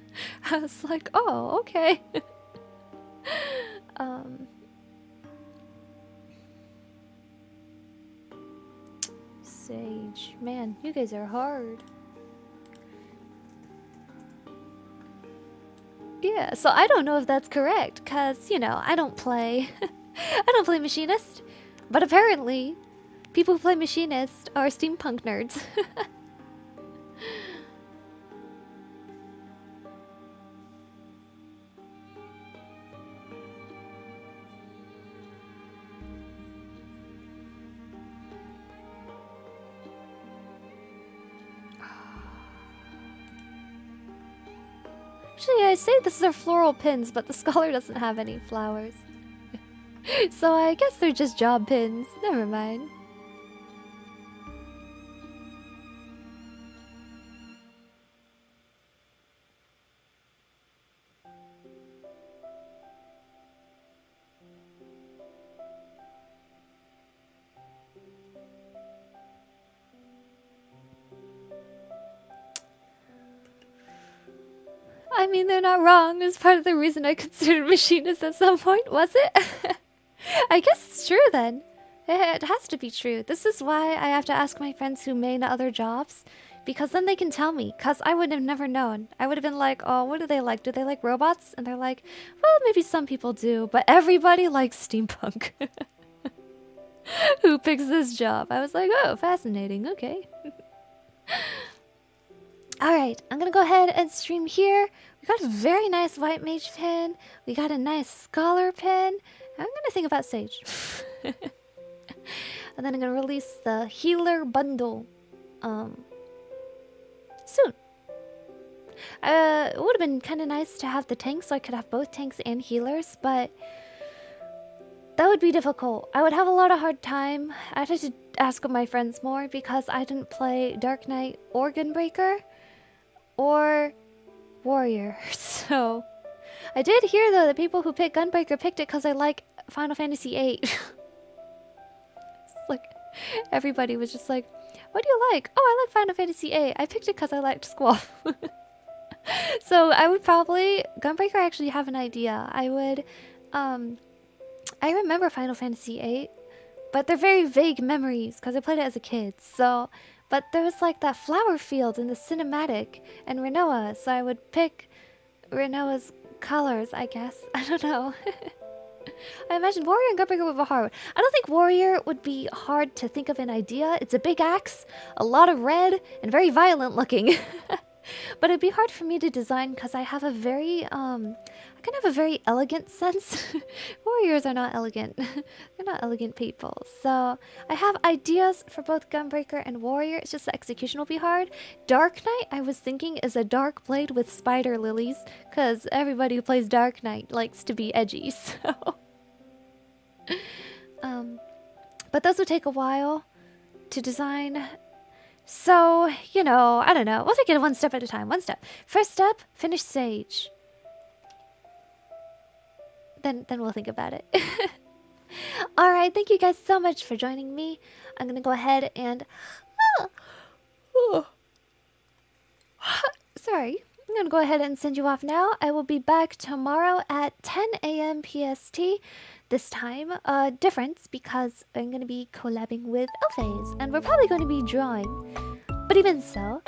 I was like, oh, okay. Sage. Man, you guys are hard. Yeah, so I don't know if that's correct, because, you know, I don't play... I don't play machinist. But apparently, people who play machinist are steampunk nerds. Actually, I say this are floral pins, but the scholar doesn't have any flowers. So I guess they're just job pins. Never mind. I mean, they're not wrong. It's part of the reason I considered machinist at some point, was it? I guess it's true then. It has to be true. This is why I have to ask my friends who made other jobs, because then they can tell me, because I would have never known. I would have been like, oh, what do they like? Do they like robots? And they're like, well, maybe some people do, but everybody likes steampunk. Who picks this job? I was like, oh, fascinating. Okay. Alright, I'm gonna go ahead and stream here. We got a very nice white mage pin. We got a nice scholar pin. I'm gonna think about Sage. And then I'm gonna release the healer bundle soon. It would have been kind of nice to have the tanks so I could have both tanks and healers, but that would be difficult. I would have a lot of hard time. I'd have to ask my friends more because I didn't play Dark Knight or Gunbreaker or Warrior. So I did hear though that people who picked Gunbreaker picked it because I like Final Fantasy VIII. It's like everybody was just like, what do you like? Oh, I like Final Fantasy VIII. I picked it because I liked Squall. So I would probably... Gunbreaker, I actually have an idea. I would... I remember Final Fantasy VIII, but they're very vague memories because I played it as a kid. So... But there was like that flower field in the cinematic and Rinoa, so I would pick Rinoa's colors, I guess. I don't know. I imagine Warrior and Gunbreaker would be hard. I don't think Warrior would be hard to think of an idea. It's a big axe, a lot of red, and very violent looking. But it'd be hard for me to design because I have a very, I can have a very elegant sense. Warriors are not elegant. They're not elegant people. So I have ideas for both Gunbreaker and Warrior. It's just the execution will be hard. Dark Knight, I was thinking, is a dark blade with spider lilies because everybody who plays Dark Knight likes to be edgy. So, but those would take a while to design. So, you know, I don't know. We'll take it one step at a time. One step. First step, finish Sage. Then we'll think about it. Alright, thank you guys so much for joining me. I'm gonna go ahead and... Sorry. I'm gonna go ahead and send you off now. I will be back tomorrow at 10 a.m. PST. This time, difference because I'm gonna be collabing with Elphase, and we're probably going to be drawing. But even so,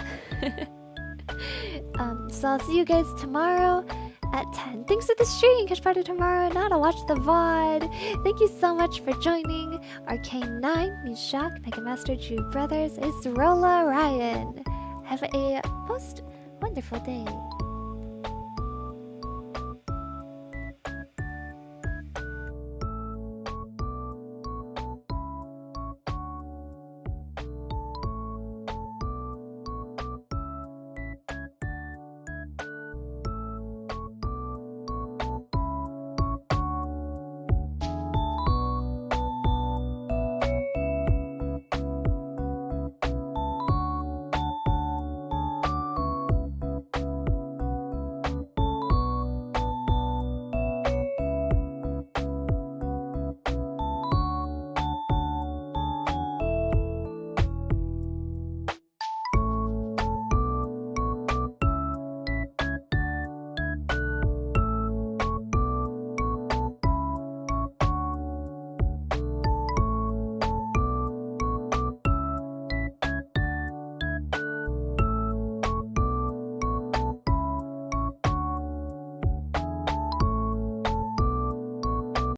so I'll see you guys tomorrow at 10. Thanks for the stream. Catch part of tomorrow. Now to watch the VOD. Thank you so much for joining. Arcane9, Mishak, Mega Master, Drew Brothers, Isrola, Ryan. Have a most wonderful day.